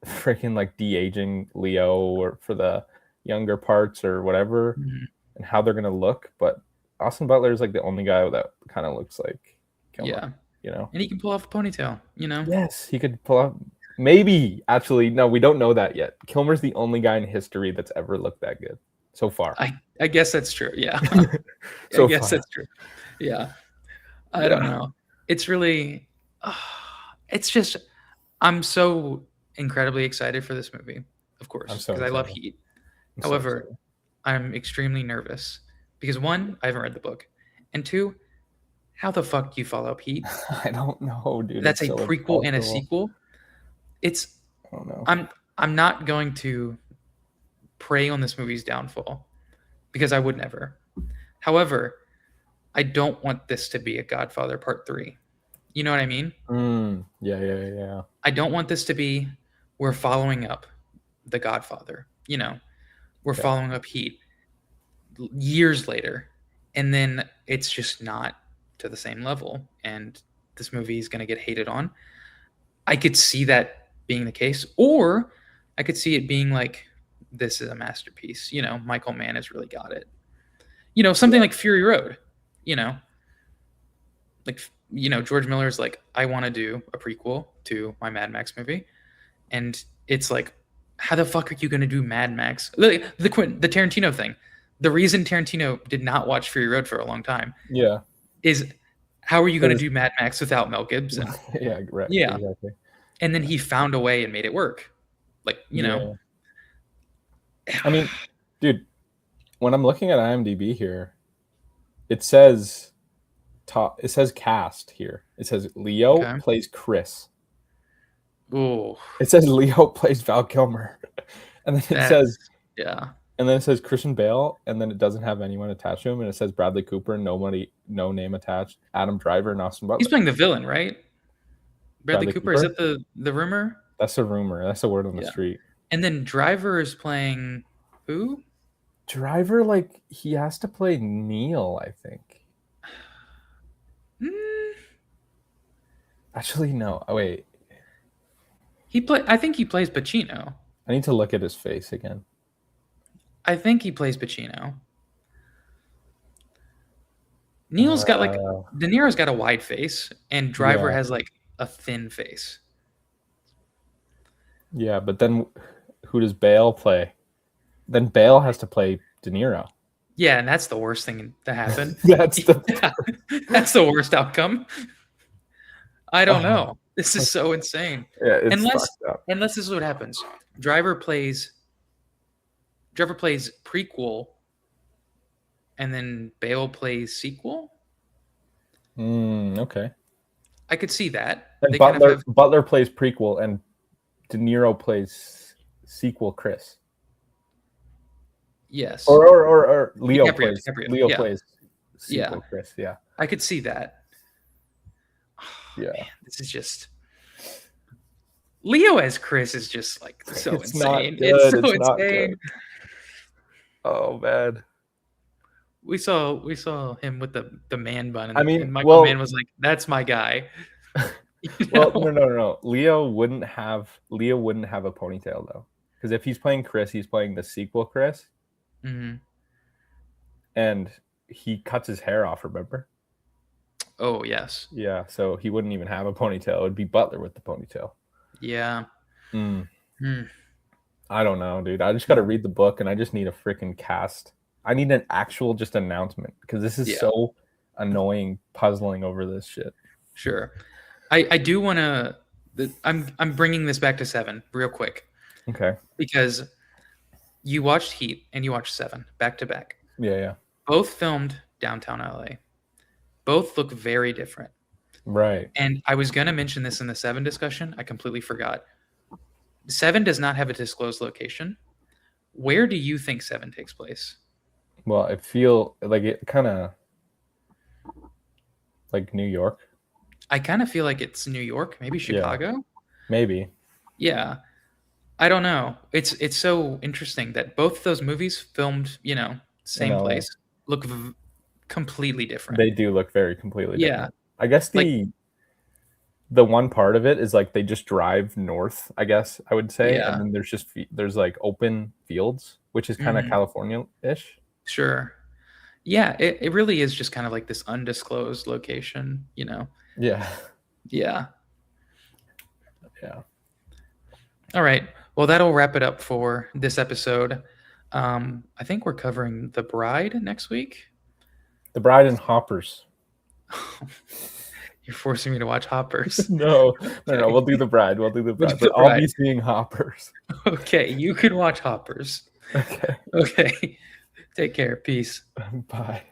freaking like de-aging Leo or for the younger parts or whatever, hmm and how they're gonna look. But Austin Butler is like the only guy that kind of looks like Kilmer, yeah. you know? And he can pull off a ponytail. Yes, he could pull out. Maybe actually, no, we don't know that yet. Kilmer's the only guy in history that's ever looked that good so far. I guess that's true. Yeah, I So guess far, that's true. Yeah, I don't yeah. know. It's really, it's just I'm so incredibly excited for this movie, of I'm course, so because I love excited. Heat. I'm so However, excited. I'm extremely nervous because one, I haven't read the book, and two, how the fuck do you follow up Heat? I don't know, dude. That's It's a so prequel and a impossible. sequel. It's I don't know. I'm not going to prey on this movie's downfall because I would never. However, I don't want this to be a Godfather Part 3. You know what I mean? Yeah, yeah, yeah. I don't want this to be we're following up The Godfather. We're Yeah. following up Heat. years later, and then it's just not to the same level, and this movie is going to get hated on. I could see that being the case, or I could see it being like, this is a masterpiece. Michael Mann has really got it. Something like Fury Road. You know, like George Miller's like, I want to do a prequel to my Mad Max movie, and it's like, how the fuck are you going to do Mad Max? The Tarantino thing. The reason Tarantino did not watch Fury Road for a long time Yeah. is, how are you going to do Mad Max without Mel Gibson? Yeah, right. Yeah. Exactly. And then he found a way and made it work. Like, I mean, dude, when I'm looking at IMDb here, it says cast here. It says Leo Okay. plays Chris. Oh, It says Leo plays Val Kilmer. And then it says yeah. And then it says Christian Bale, and then it doesn't have anyone attached to him, and it says Bradley Cooper, no name attached. Adam Driver and Austin Butler. He's playing the villain, right? Bradley Cooper? Is that the rumor? That's a rumor. That's a word on the street. And then Driver is playing who? Driver, like, he has to play Neil, I think. Actually, no. Oh, wait. I think he plays Pacino. I need to look at his face again. I think he plays Pacino. Neil's got like, De Niro's got a wide face, and Driver has like a thin face. Yeah, but then who does Bale play? Then Bale has to play De Niro. Yeah, and that's the worst thing that happened. That's the worst outcome. I don't know. This is so insane. Yeah, it's unless this is what happens. Driver plays prequel, and then Bale plays sequel. Okay. I could see that. And Butler plays prequel, and De Niro plays sequel Chris. Yes. Or Leo DiCaprio, plays sequel Chris. Yeah. I could see that. Yeah. Man, this is just, Leo as Chris is just like so insane. It's so insane. Oh man. We saw him with the man bun, and, and Michael Mann was like, "That's my guy." Well, no. Leo wouldn't have a ponytail though, because if he's playing Chris, he's playing the sequel Chris, and he cuts his hair off. Remember? Oh yes. Yeah, so he wouldn't even have a ponytail. It would be Butler with the ponytail. Yeah. I don't know, dude. I just got to read the book, and I just need a freaking cast. I need an actual just announcement, because this is so annoying, puzzling over this shit. Sure. I do want to. I'm bringing this back to Seven real quick. Okay. Because you watched Heat and you watched Seven back to back. Yeah. Both filmed downtown LA. Both look very different. Right. And I was going to mention this in the Seven discussion. I completely forgot. Seven does not have a disclosed location. Where do you think Seven takes place? Well, I feel like it kind of like New York. I kind of feel like it's New York, maybe Chicago. Yeah, maybe. Yeah. I don't know. It's so interesting that both those movies filmed, same place, look completely different. They do look very completely different. I guess the one part of it is like they just drive north, I guess I would say, and then there's like open fields, which is kind of California-ish. Sure. Yeah, it really is just kind of like this undisclosed location, Yeah. Yeah. All right. Well, that'll wrap it up for this episode. I think we're covering The Bride next week. The Bride and Hoppers. You're forcing me to watch Hoppers. No. We'll do The Bride. But I'll be seeing Hoppers. Okay, you can watch Hoppers. Okay. Take care. Peace. Bye.